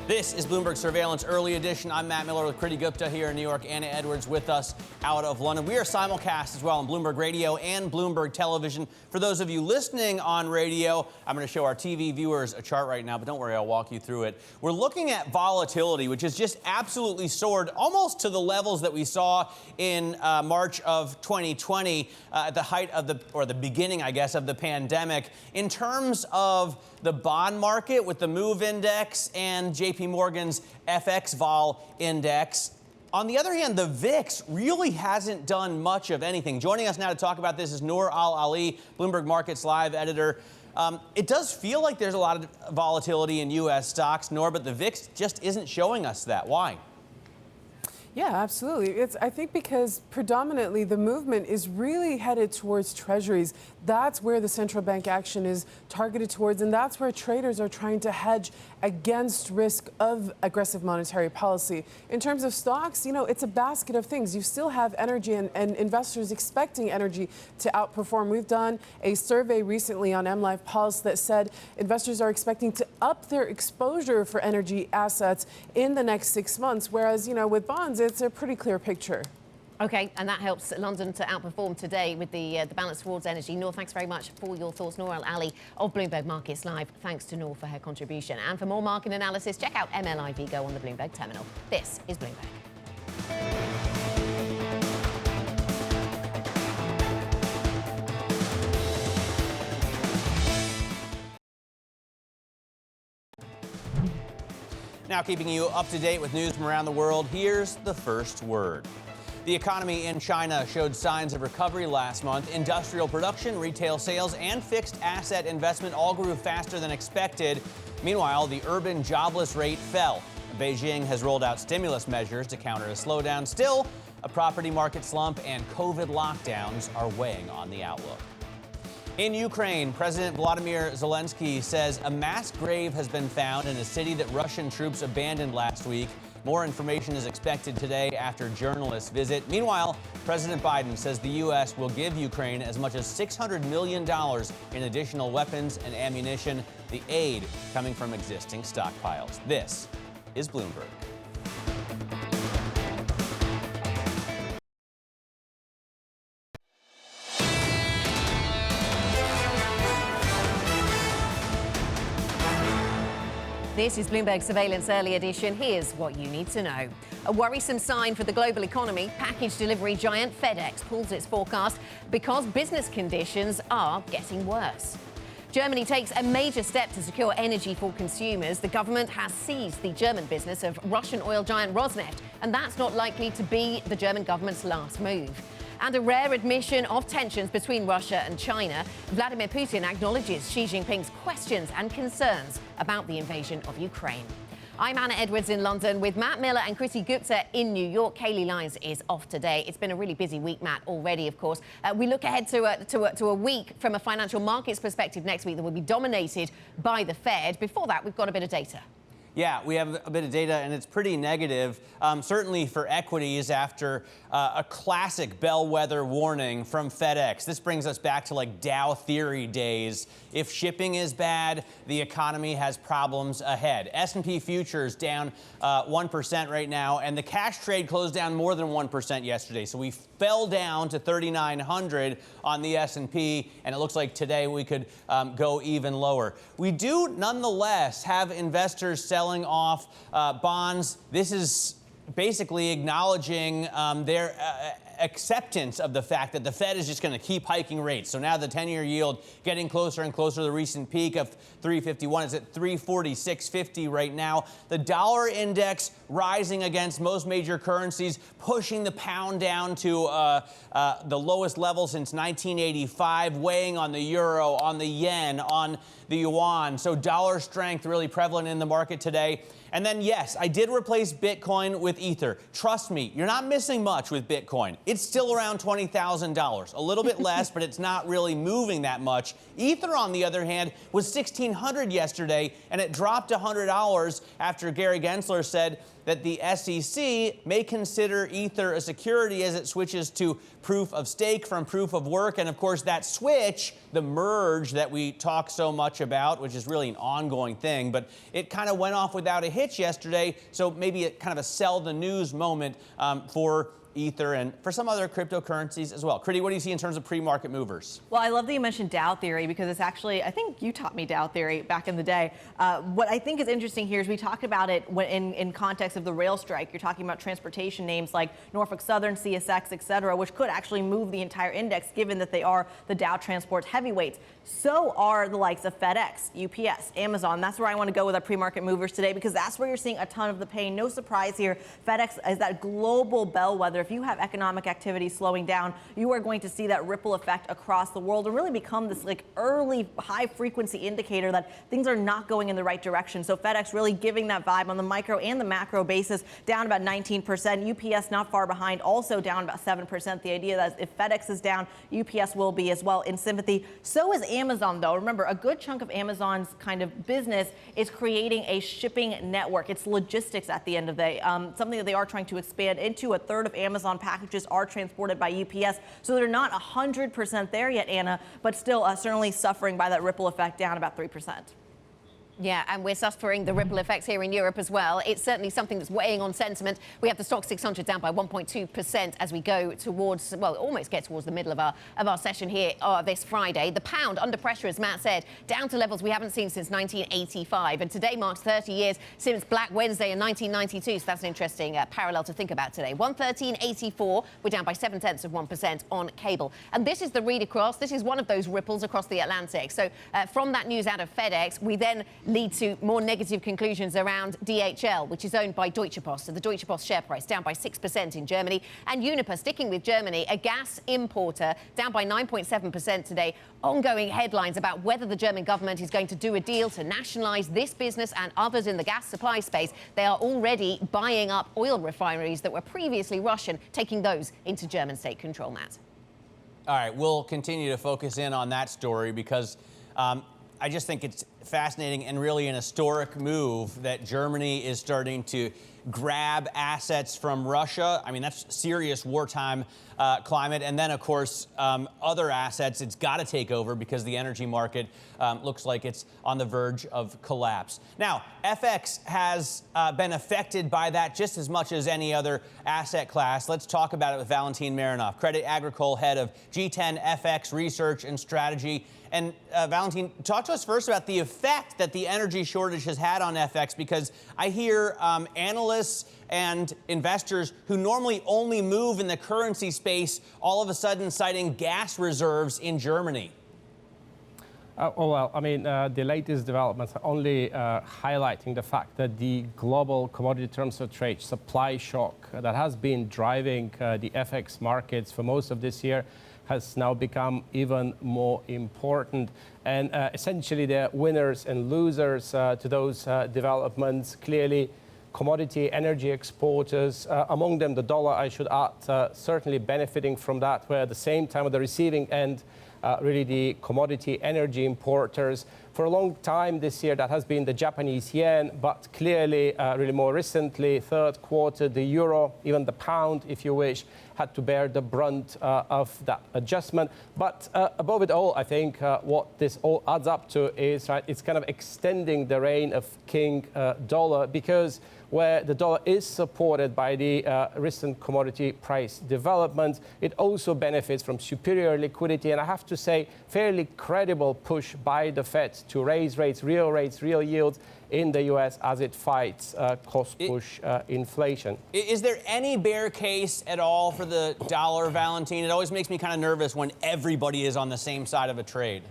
S6: This is Bloomberg Surveillance Early Edition. I'm Matt Miller with Kriti Gupta here in New York. Anna Edwards with us out of London. We are simulcast as well on Bloomberg Radio and Bloomberg Television. For those of you listening on radio, I'm going to show our TV viewers a chart right now, but don't worry, I'll walk you through it. We're looking at volatility, which has just absolutely soared almost to the levels that we saw in March of 2020 at the height of the beginning, I guess, of the pandemic. In terms of the bond market with the MOVE index and JP Morgan's FX vol index. On the other hand, the VIX really hasn't done much of anything. Joining us now to talk about this is Noor Al-Ali, Bloomberg Markets Live editor. It does feel like there's a lot of volatility in U.S. stocks, Noor, but the VIX just isn't showing us that. Why?
S22: Yeah, absolutely. I think because predominantly the movement is really headed towards treasuries. That's where the central bank action is targeted towards, and that's where traders are trying to hedge against risk of aggressive monetary policy. In terms of stocks, it's a basket of things. You still have energy and investors expecting energy to outperform. We've done a survey recently on MLive Pulse that said investors are expecting to up their exposure for energy assets in the next 6 months, whereas, with bonds, it's a pretty clear picture.
S8: Okay, and that helps London to outperform today with the balance towards energy. Noor, thanks very much for your thoughts. Noor Al-Ali of Bloomberg Markets Live. Thanks to Noor for her contribution. And for more market analysis, check out MLIV Go on the Bloomberg terminal. This is Bloomberg.
S6: Now keeping you up to date with news from around the world, here's the first word. The economy in China showed signs of recovery last month. Industrial production, retail sales, and fixed asset investment all grew faster than expected. Meanwhile, the urban jobless rate fell. Beijing has rolled out stimulus measures to counter a slowdown. Still, a property market slump and COVID lockdowns are weighing on the outlook. In Ukraine, President Volodymyr Zelensky says a mass grave has been found in a city that Russian troops abandoned last week. More information is expected today after journalists visit. Meanwhile, President Biden says the U.S. will give Ukraine as much as $600 million in additional weapons and ammunition, the aid coming from existing stockpiles. This is Bloomberg.
S8: This is Bloomberg Surveillance Early Edition. Here's what you need to know. A worrisome sign for the global economy. Package delivery giant FedEx pulls its forecast because business conditions are getting worse. Germany takes a major step to secure energy for consumers. The government has seized the German business of Russian oil giant Rosneft, and that's not likely to be the German government's last move. And a rare admission of tensions between Russia and China. Vladimir Putin acknowledges Xi Jinping's questions and concerns about the invasion of Ukraine. I'm Anna Edwards in London with Matt Miller and Kriti Gupta in New York. Kailey Leinz is off today. It's been a really busy week, Matt, already, of course. We look ahead to a week from a financial markets perspective next week that will be dominated by the Fed. Before that, we've got a bit of data.
S6: Yeah, we have a bit of data, and it's pretty negative, certainly for equities after a classic bellwether warning from FedEx. This brings us back to like Dow theory days. If shipping is bad, the economy has problems ahead. S&P futures down 1% right now, and the cash trade closed down more than 1% yesterday. So we fell down to 3,900 on the S&P, and it looks like today we could go even lower. We do nonetheless have investors selling off bonds. This is basically acknowledging their acceptance of the fact that the Fed is just going to keep hiking rates. So now the 10-year yield getting closer and closer to the recent peak of 351. It's at 346.50 right now. The dollar index rising against most major currencies, pushing the pound down to the lowest level since 1985, weighing on the euro, on the yen, on the yuan. So dollar strength really prevalent in the market today. And then, yes, I did replace Bitcoin with with Ether. Trust me, you're not missing much with Bitcoin. It's still around $20,000, a little bit less, but it's not really moving that much. Ether, on the other hand, was $1,600 yesterday, and it dropped $100 after Gary Gensler said that the SEC may consider Ether a security as it switches to proof of stake from proof of work. And of course, that switch, the merge that we talk so much about, which is really an ongoing thing, but it kind of went off without a hitch yesterday. So maybe it kind of a sell the news moment for Ether and for some other cryptocurrencies as well. Critty, what do you see in terms of pre-market movers?
S3: Well, I love that you mentioned Dow theory because it's actually, I think you taught me Dow theory back in the day. What I think is interesting here is we talked about it in context of the rail strike. You're talking about transportation names like Norfolk Southern, CSX, et cetera, which could actually move the entire index given that they are the Dow Transport heavyweights. So are the likes of FedEx, UPS, Amazon. That's where I want to go with our pre-market movers today because that's where you're seeing a ton of the pain. No surprise here. FedEx is that global bellwether. If you have economic activity slowing down, you are going to see that ripple effect across the world and really become this like early high frequency indicator that things are not going in the right direction. So FedEx really giving that vibe on the micro and the macro basis, down about 19%. UPS not far behind, also down about 7%. The idea that if FedEx is down, UPS will be as well in sympathy. So is Amazon, though. Remember, a good chunk of Amazon's kind of business is creating a shipping network. It's logistics at the end of the day, something that they are trying to expand into. A third of Amazon packages are transported by UPS, so they're not 100% there yet, Anna, but still certainly suffering by that ripple effect, down about 3%.
S8: Yeah, and we're suffering the ripple effects here in Europe as well. It's certainly something that's weighing on sentiment. We have the stock 600 down by 1.2% as we go towards, well, almost get towards the middle of our session here this Friday. The pound under pressure, as Matt said, down to levels we haven't seen since 1985. And today marks 30 years since Black Wednesday in 1992. So that's an interesting parallel to think about today. 113.84. We're down by 0.7% on cable. And this is the read across. This is one of those ripples across the Atlantic. So from that news out of FedEx, we then lead to more negative conclusions around DHL, which is owned by Deutsche Post. So the Deutsche Post share price down by 6% in Germany. And Uniper, sticking with Germany, a gas importer, down by 9.7% today. Ongoing headlines about whether the German government is going to do a deal to nationalize this business and others in the gas supply space. They are already buying up oil refineries that were previously Russian, taking those into German state control, Matt.
S6: All right, we'll continue to focus in on that story because I just think it's fascinating and really an historic move that Germany is starting to grab assets from Russia. I mean, that's serious wartime climate. And then, of course, other assets it's got to take over because the energy market looks like it's on the verge of collapse. Now, FX has been affected by that just as much as any other asset class. Let's talk about it with Valentin Marinov, Credit Agricole head of G10 FX Research and Strategy. And Valentin, talk to us first about the effect that the energy shortage has had on FX, because I hear analysts and investors who normally only move in the currency space all of a sudden citing gas reserves in Germany.
S1: The latest developments are only highlighting the fact that the global commodity terms of trade supply shock that has been driving the FX markets for most of this year has now become even more important. And essentially, there are winners and losers to those developments. Clearly, commodity energy exporters, among them the dollar, I should add, certainly benefiting from that, where at the same time at the receiving end, really the commodity energy importers. For a long time this year, that has been the Japanese yen, but clearly, really more recently, third quarter, the euro, even the pound, if you wish, had to bear the brunt of that adjustment. But above it all, I think what this all adds up to is, it's kind of extending the reign of King Dollar, because where the dollar is supported by the recent commodity price developments, it also benefits from superior liquidity. And I have to say, fairly credible push by the Fed to raise rates, real yields in the U.S. as it fights cost-push inflation.
S6: Is there any bear case at all for the dollar, Valentin? It always makes me kind of nervous when everybody is on the same side of a trade.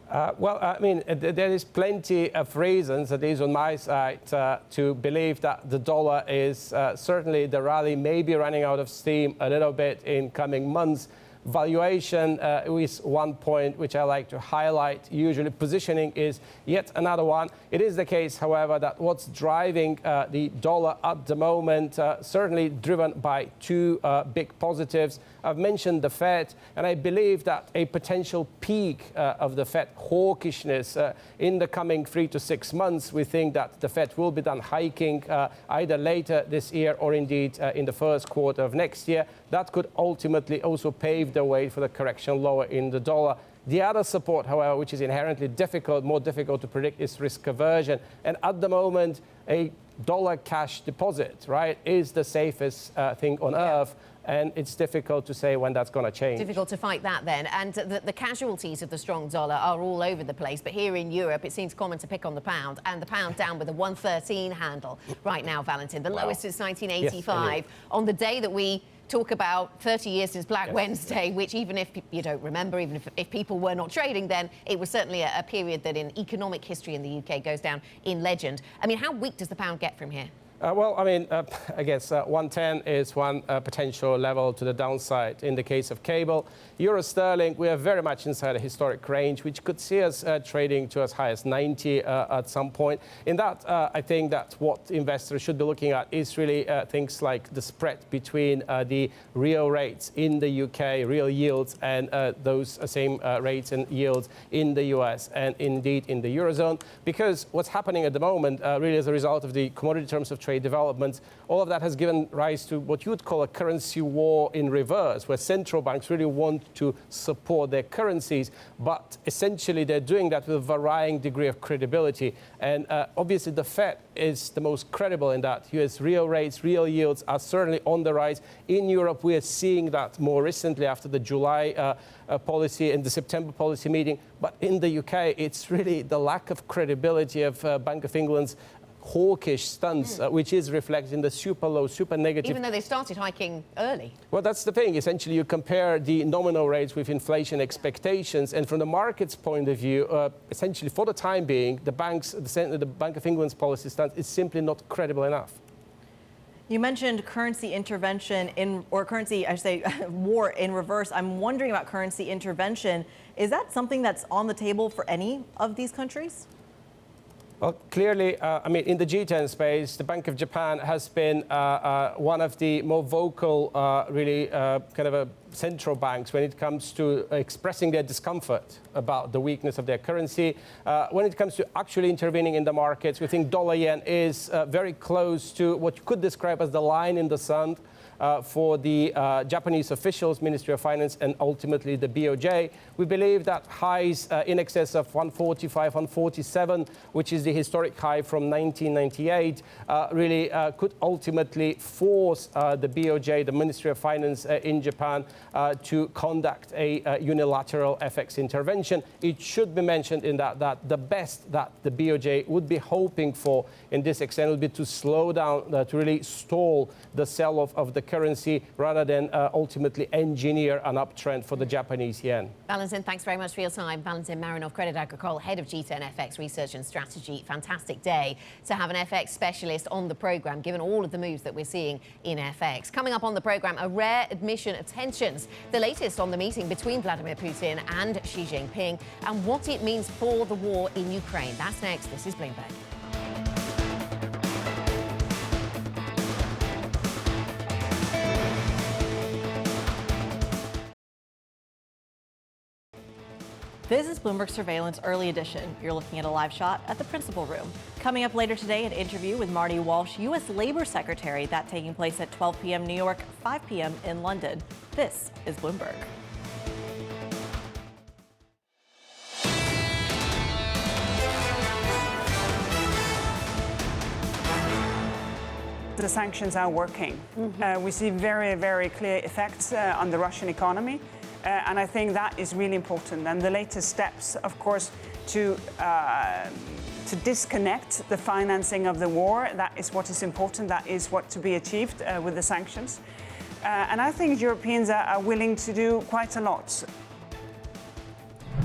S1: There is plenty of reasons, at least on my side, to believe that the dollar is certainly the rally may be running out of steam a little bit in coming months. Valuation is one point which I like to highlight. Usually positioning is yet another one. It is the case, however, that what's driving the dollar at the moment, certainly driven by two big positives. I've mentioned the Fed, and I believe that a potential peak of the Fed hawkishness in the coming 3 to 6 months, we think that the Fed will be done hiking either later this year or indeed in the first quarter of next year. That could ultimately also pave the way for the correction lower in the dollar. The other support, however, which is inherently difficult, more difficult to predict, is risk aversion. And at the moment, a dollar cash deposit, right, is the safest thing on earth. And it's difficult to say when that's going to change.
S8: Difficult to fight that then. And the casualties of the strong dollar are all over the place. But here in Europe, it seems common to pick on the pound. And the pound down with a 113 handle right now, Valentin. The lowest since 1985. Yes, on the day that we talk about 30 years since Black Wednesday, which even if you don't remember, even if people were not trading then, it was certainly a period that in economic history in the UK goes down in legend. I mean, how weak does the pound get from here?
S1: Well, I mean, I guess 110 is one potential level to the downside in the case of cable. Euro sterling, we are very much inside a historic range, which could see us trading to as high as 90 at some point. In that, I think that what investors should be looking at is really things like the spread between the real rates in the UK, real yields, and those same rates and yields in the US and indeed in the Eurozone. Because what's happening at the moment really as a result of the commodity terms of trade developments, all of that has given rise to what you would call a currency war in reverse, where central banks really want to support their currencies, but essentially they're doing that with a varying degree of credibility. And obviously the Fed is the most credible in that. US real rates, real yields are certainly on the rise. In Europe, we are seeing that more recently after the July policy and the September policy meeting. But in the UK, it's really the lack of credibility of Bank of England's hawkish stance, which is reflected in the super low, super negative.
S8: Even though they started hiking early.
S1: Well, that's the thing. Essentially, you compare the nominal rates with inflation expectations. And from the market's point of view, essentially, for the time being, the Bank of England's policy stance is simply not credible enough.
S3: You mentioned currency intervention war in reverse. I'm wondering about currency intervention. Is that something that's on the table for any of these countries?
S1: Well, clearly, I mean, in the G10 space, the Bank of Japan has been one of the more vocal, really kind of central banks when it comes to expressing their discomfort about the weakness of their currency. When it comes to actually intervening in the markets, we think dollar-yen is very close to what you could describe as the line in the sand for the Japanese officials, Ministry of Finance, and ultimately the BOJ. We believe that highs in excess of 145, 147, which is the historic high from 1998, really could ultimately force the BOJ, the Ministry of Finance in Japan, to conduct a unilateral FX intervention. It should be mentioned in that the best that the BOJ would be hoping for in this extent would be to slow down, to really stall the sell-off of the currency rather than ultimately engineer an uptrend for the Japanese yen.
S8: Valentin, thanks very much for your time. Valentin Marinov, Credit Agricole, head of G10 FX Research and Strategy. Fantastic day to have an FX specialist on the program, given all of the moves that we're seeing in FX. Coming up on the program, a rare admission of tensions, the latest on the meeting between Vladimir Putin and Xi Jinping, and what it means for the war in Ukraine. That's next. This is Bloomberg.
S3: This is Bloomberg Surveillance Early Edition. You're looking at a live shot at the principal room. Coming up later today, an interview with Marty Walsh, U.S. Labor Secretary. That taking place at 12 p.m. New York, 5 p.m. in London. This is Bloomberg.
S13: The sanctions are working. We see very, very clear effects on the Russian economy. And I think that is really important. And the latest steps, of course, to disconnect the financing of the war, that is what is important. That is what to be achieved with the sanctions. And I think Europeans are willing to do quite a lot.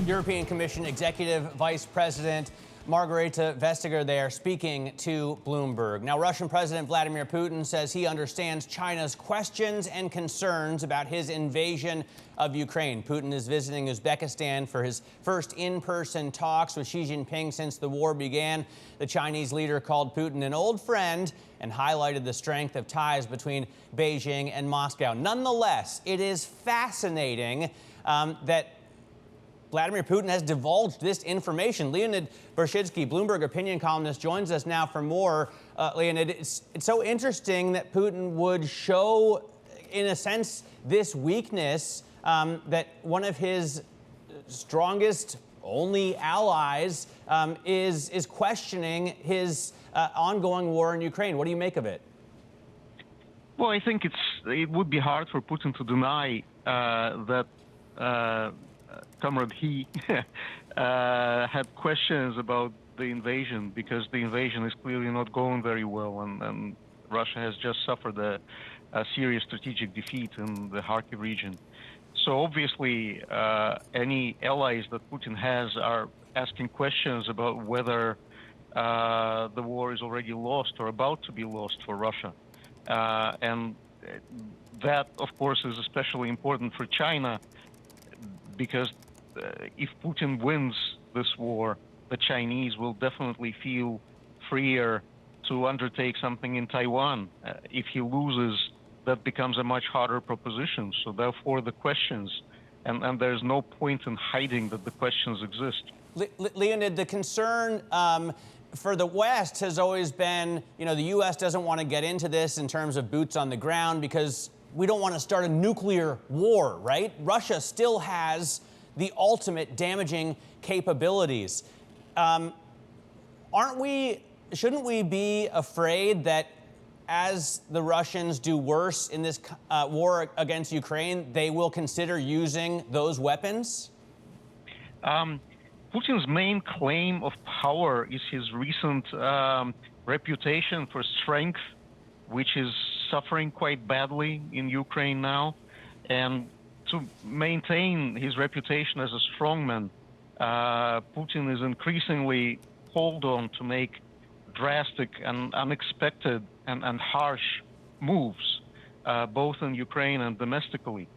S6: European Commission Executive Vice President Margareta Vestager there speaking to Bloomberg. Now, Russian President Vladimir Putin says he understands China's questions and concerns about his invasion of Ukraine. Putin is visiting Uzbekistan for his first in-person talks with Xi Jinping since the war began. The Chinese leader called Putin an old friend and highlighted the strength of ties between Beijing and Moscow. Nonetheless, it is fascinating that Vladimir Putin has divulged this information. Leonid Bershidsky, Bloomberg opinion columnist, joins us now for more. Leonid, it's so interesting that Putin would show, in a sense, this weakness that one of his strongest, only allies is questioning his ongoing war in Ukraine. What do you make of it?
S14: Well, I think it would be hard for Putin to deny that Comrade he had questions about the invasion, because the invasion is clearly not going very well, and Russia has just suffered a serious strategic defeat in the Kharkiv region. So obviously, any allies that Putin has are asking questions about whether the war is already lost or about to be lost for Russia. And that, of course, is especially important for China, because if Putin wins this war, the Chinese will definitely feel freer to undertake something in Taiwan. If he loses, that becomes a much harder proposition. So therefore, the questions, and there's no point in hiding that the questions exist.
S6: Leonid, the concern for the West has always been, the U.S. doesn't want to get into this in terms of boots on the ground because we don't want to start a nuclear war, right? Russia still has the ultimate damaging capabilities. Shouldn't we be afraid that as the Russians do worse in this war against Ukraine, they will consider using those weapons?
S14: Putin's main claim of power is his recent reputation for strength, which is suffering quite badly in Ukraine now. And to maintain his reputation as a strongman, Putin is increasingly called on to make drastic and unexpected and harsh moves, both in Ukraine and domestically.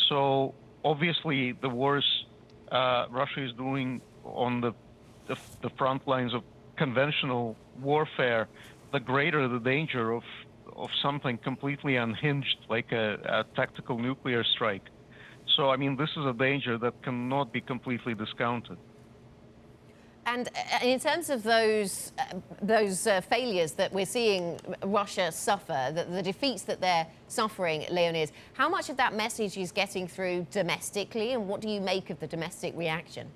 S14: So obviously the worse Russia is doing on the front lines of conventional warfare, the greater the danger of something completely unhinged, like a tactical nuclear strike. So, I mean, this is a danger that cannot be completely discounted.
S8: And in terms of those failures that we're seeing Russia suffer, the defeats that they're suffering, Leonid, how much of that message is getting through domestically, and what do you make of the domestic reaction?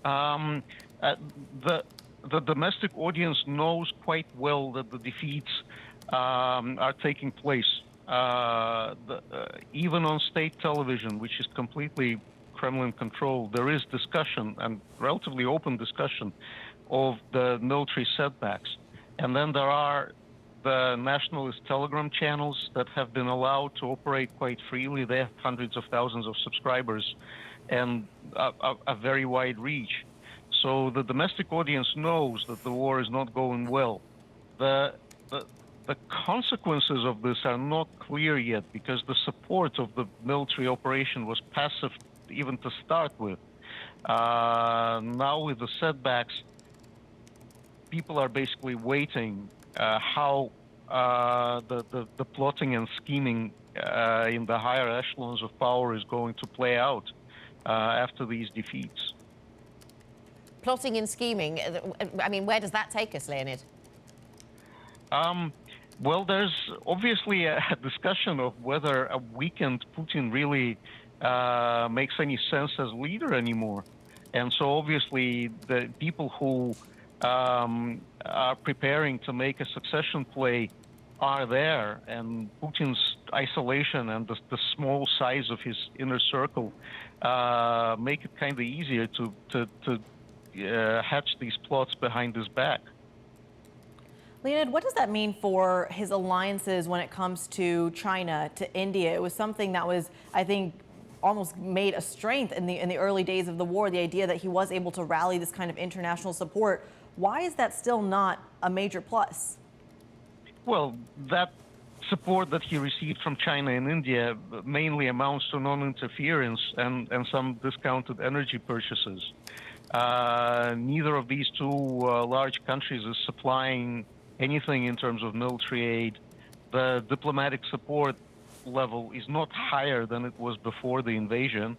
S14: The domestic audience knows quite well that the defeats are taking place. Even on state television, which is completely Kremlin-controlled, there is discussion, and relatively open discussion, of the military setbacks. And then there are the nationalist telegram channels that have been allowed to operate quite freely. They have hundreds of thousands of subscribers and a very wide reach. So the domestic audience knows that the war is not going well. The consequences of this are not clear yet, because the support of the military operation was passive even to start with. Now with the setbacks, people are basically waiting how the plotting and scheming in the higher echelons of power is going to play out after these defeats.
S8: Plotting and scheming, I mean, where does that take us, Leonid?
S14: Well, there's obviously a discussion of whether a weakened Putin really makes any sense as leader anymore. And so obviously the people who are preparing to make a succession play are there, and Putin's isolation and the small size of his inner circle make it kind of easier to hatch these plots behind his back.
S3: Leonid, what does that mean for his alliances when it comes to China, to India? It was something that was, I think, almost made a strength in the early days of the war, the idea that he was able to rally this kind of international support. Why is that still not a major plus?
S14: Well, that support that he received from China and India mainly amounts to non-interference and some discounted energy purchases. Neither of these two large countries is supplying anything in terms of military aid. The diplomatic support level is not higher than it was before the invasion.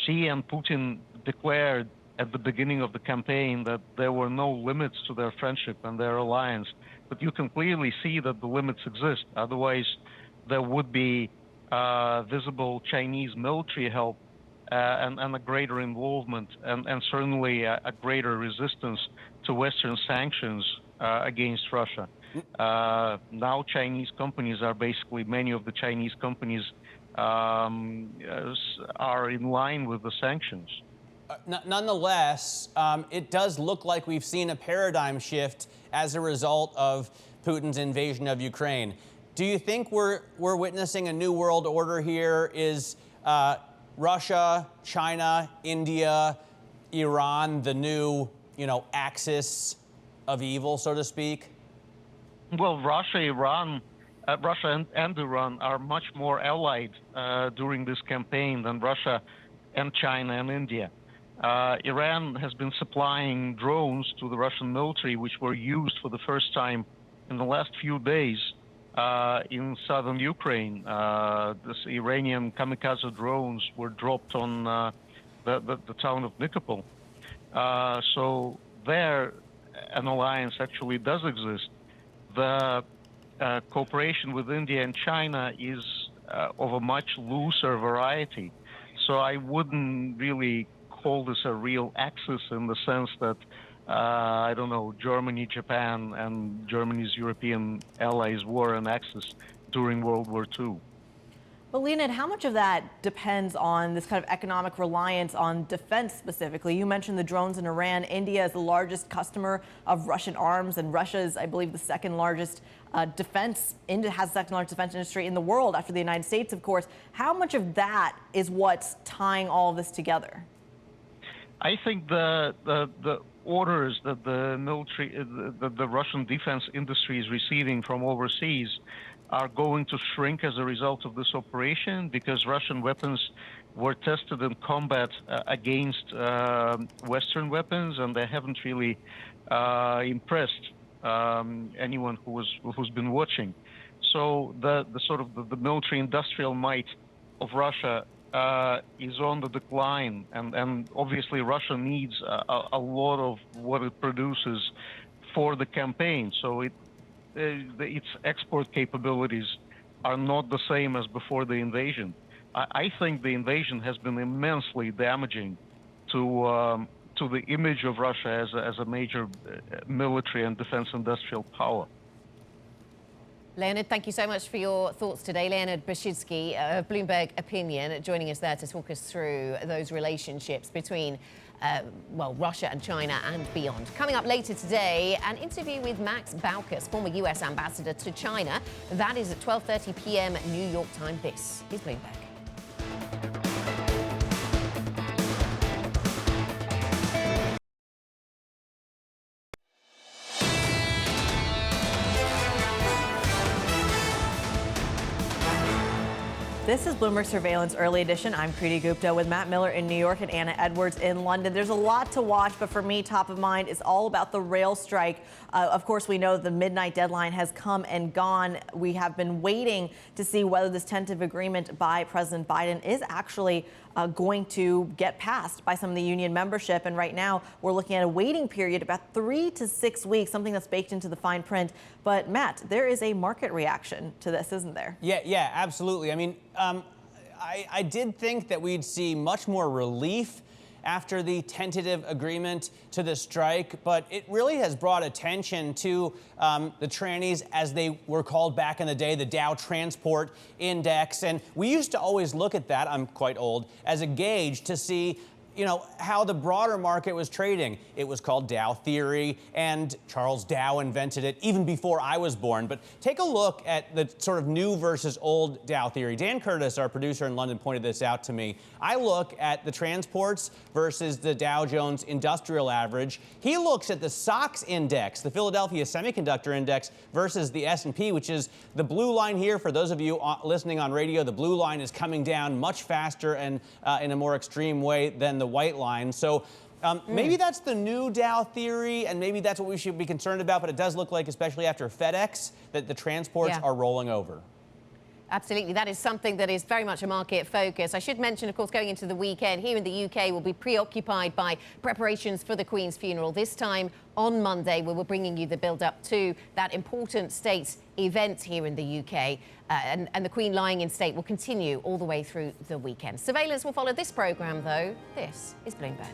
S14: Xi and Putin declared at the beginning of the campaign that there were no limits to their friendship and their alliance. But you can clearly see that the limits exist. Otherwise, there would be visible Chinese military help and a greater involvement and certainly a greater resistance to Western sanctions against Russia. Now Chinese companies are basically, many of the Chinese companies are in line with the sanctions.
S6: Nonetheless, it does look like we've seen a paradigm shift as a result of Putin's invasion of Ukraine. Do you think we're witnessing a new world order here? Is Russia, China, India, Iran the new, axis of evil, so to speak?
S14: Well, Russia and Iran are much more allied during this campaign than Russia and China and India. Iran has been supplying drones to the Russian military, which were used for the first time in the last few days in southern Ukraine. This Iranian kamikaze drones were dropped on the town of Nikopol. So there, an alliance actually does exist. The cooperation with India and China is of a much looser variety. So I wouldn't really call this a real axis in the sense that, I don't know, Germany, Japan, and Germany's European allies were an axis during World War II.
S3: But Leonid, how much of that depends on this kind of economic reliance on defense specifically? You mentioned the drones in Iran. India is the largest customer of Russian arms, and Russia is, I believe, the second largest India has the second largest defense industry in the world after the United States, of course. How much of that is what's tying all of this together?
S14: I think the orders that the military, the Russian defense industry is receiving from overseas are going to shrink as a result of this operation, because Russian weapons were tested in combat against Western weapons, and they haven't really impressed anyone who's been watching. So the military industrial might of Russia is on the decline, and obviously Russia needs a lot of what it produces for the campaign. So its export capabilities are not the same as before the invasion. I think the invasion has been immensely damaging to the image of Russia as a major military and defense industrial power.
S8: Leonid, thank you so much for your thoughts today. Leonid Bashidski, Bloomberg Opinion, joining us there to talk us through those relationships between Russia and China and beyond. Coming up later today, an interview with Max Baucus, former US ambassador to China. That is at 12:30 p.m. New York time. This is Bloomberg.
S3: This is Bloomberg Surveillance Early Edition. I'm Kriti Gupta with Matt Miller in New York and Anna Edwards in London. There's a lot to watch, but for me, top of mind is all about the rail strike. Of course, we know the midnight deadline has come and gone. We have been waiting to see whether this tentative agreement by President Biden is actually going to get passed by some of the union membership. And right now, we're looking at a waiting period about 3 to 6 weeks, something that's baked into the fine print. But Matt, there is a market reaction to this, isn't there?
S6: Yeah, absolutely. I mean, I did think that we'd see much more relief after the tentative agreement to the strike, but it really has brought attention to the trannies, as they were called back in the day, the Dow Transport Index. And we used to always look at that, I'm quite old, as a gauge to see how the broader market was trading. It was called Dow theory, and Charles Dow invented it even before I was born. But take a look at the sort of new versus old Dow theory. Dan Curtis, our producer in London, pointed this out to me. I look at the transports versus the Dow Jones Industrial Average. He looks at the SOX index, the Philadelphia Semiconductor Index, versus the S&P, which is the blue line here. For those of you listening on radio, the blue line is coming down much faster and in a more extreme way than the white line. So maybe that's the new Dow theory, and maybe that's what we should be concerned about. But it does look like, especially after FedEx, that the transports are rolling over.
S8: Absolutely. That is something that is very much a market focus. I should mention, of course, going into the weekend here in the UK, we'll be preoccupied by preparations for the Queen's funeral. This time on Monday, we were bringing you the build-up to that important state event here in the UK. And the Queen lying in state will continue all the way through the weekend. Surveillance will follow this programme, though. This is Bloomberg.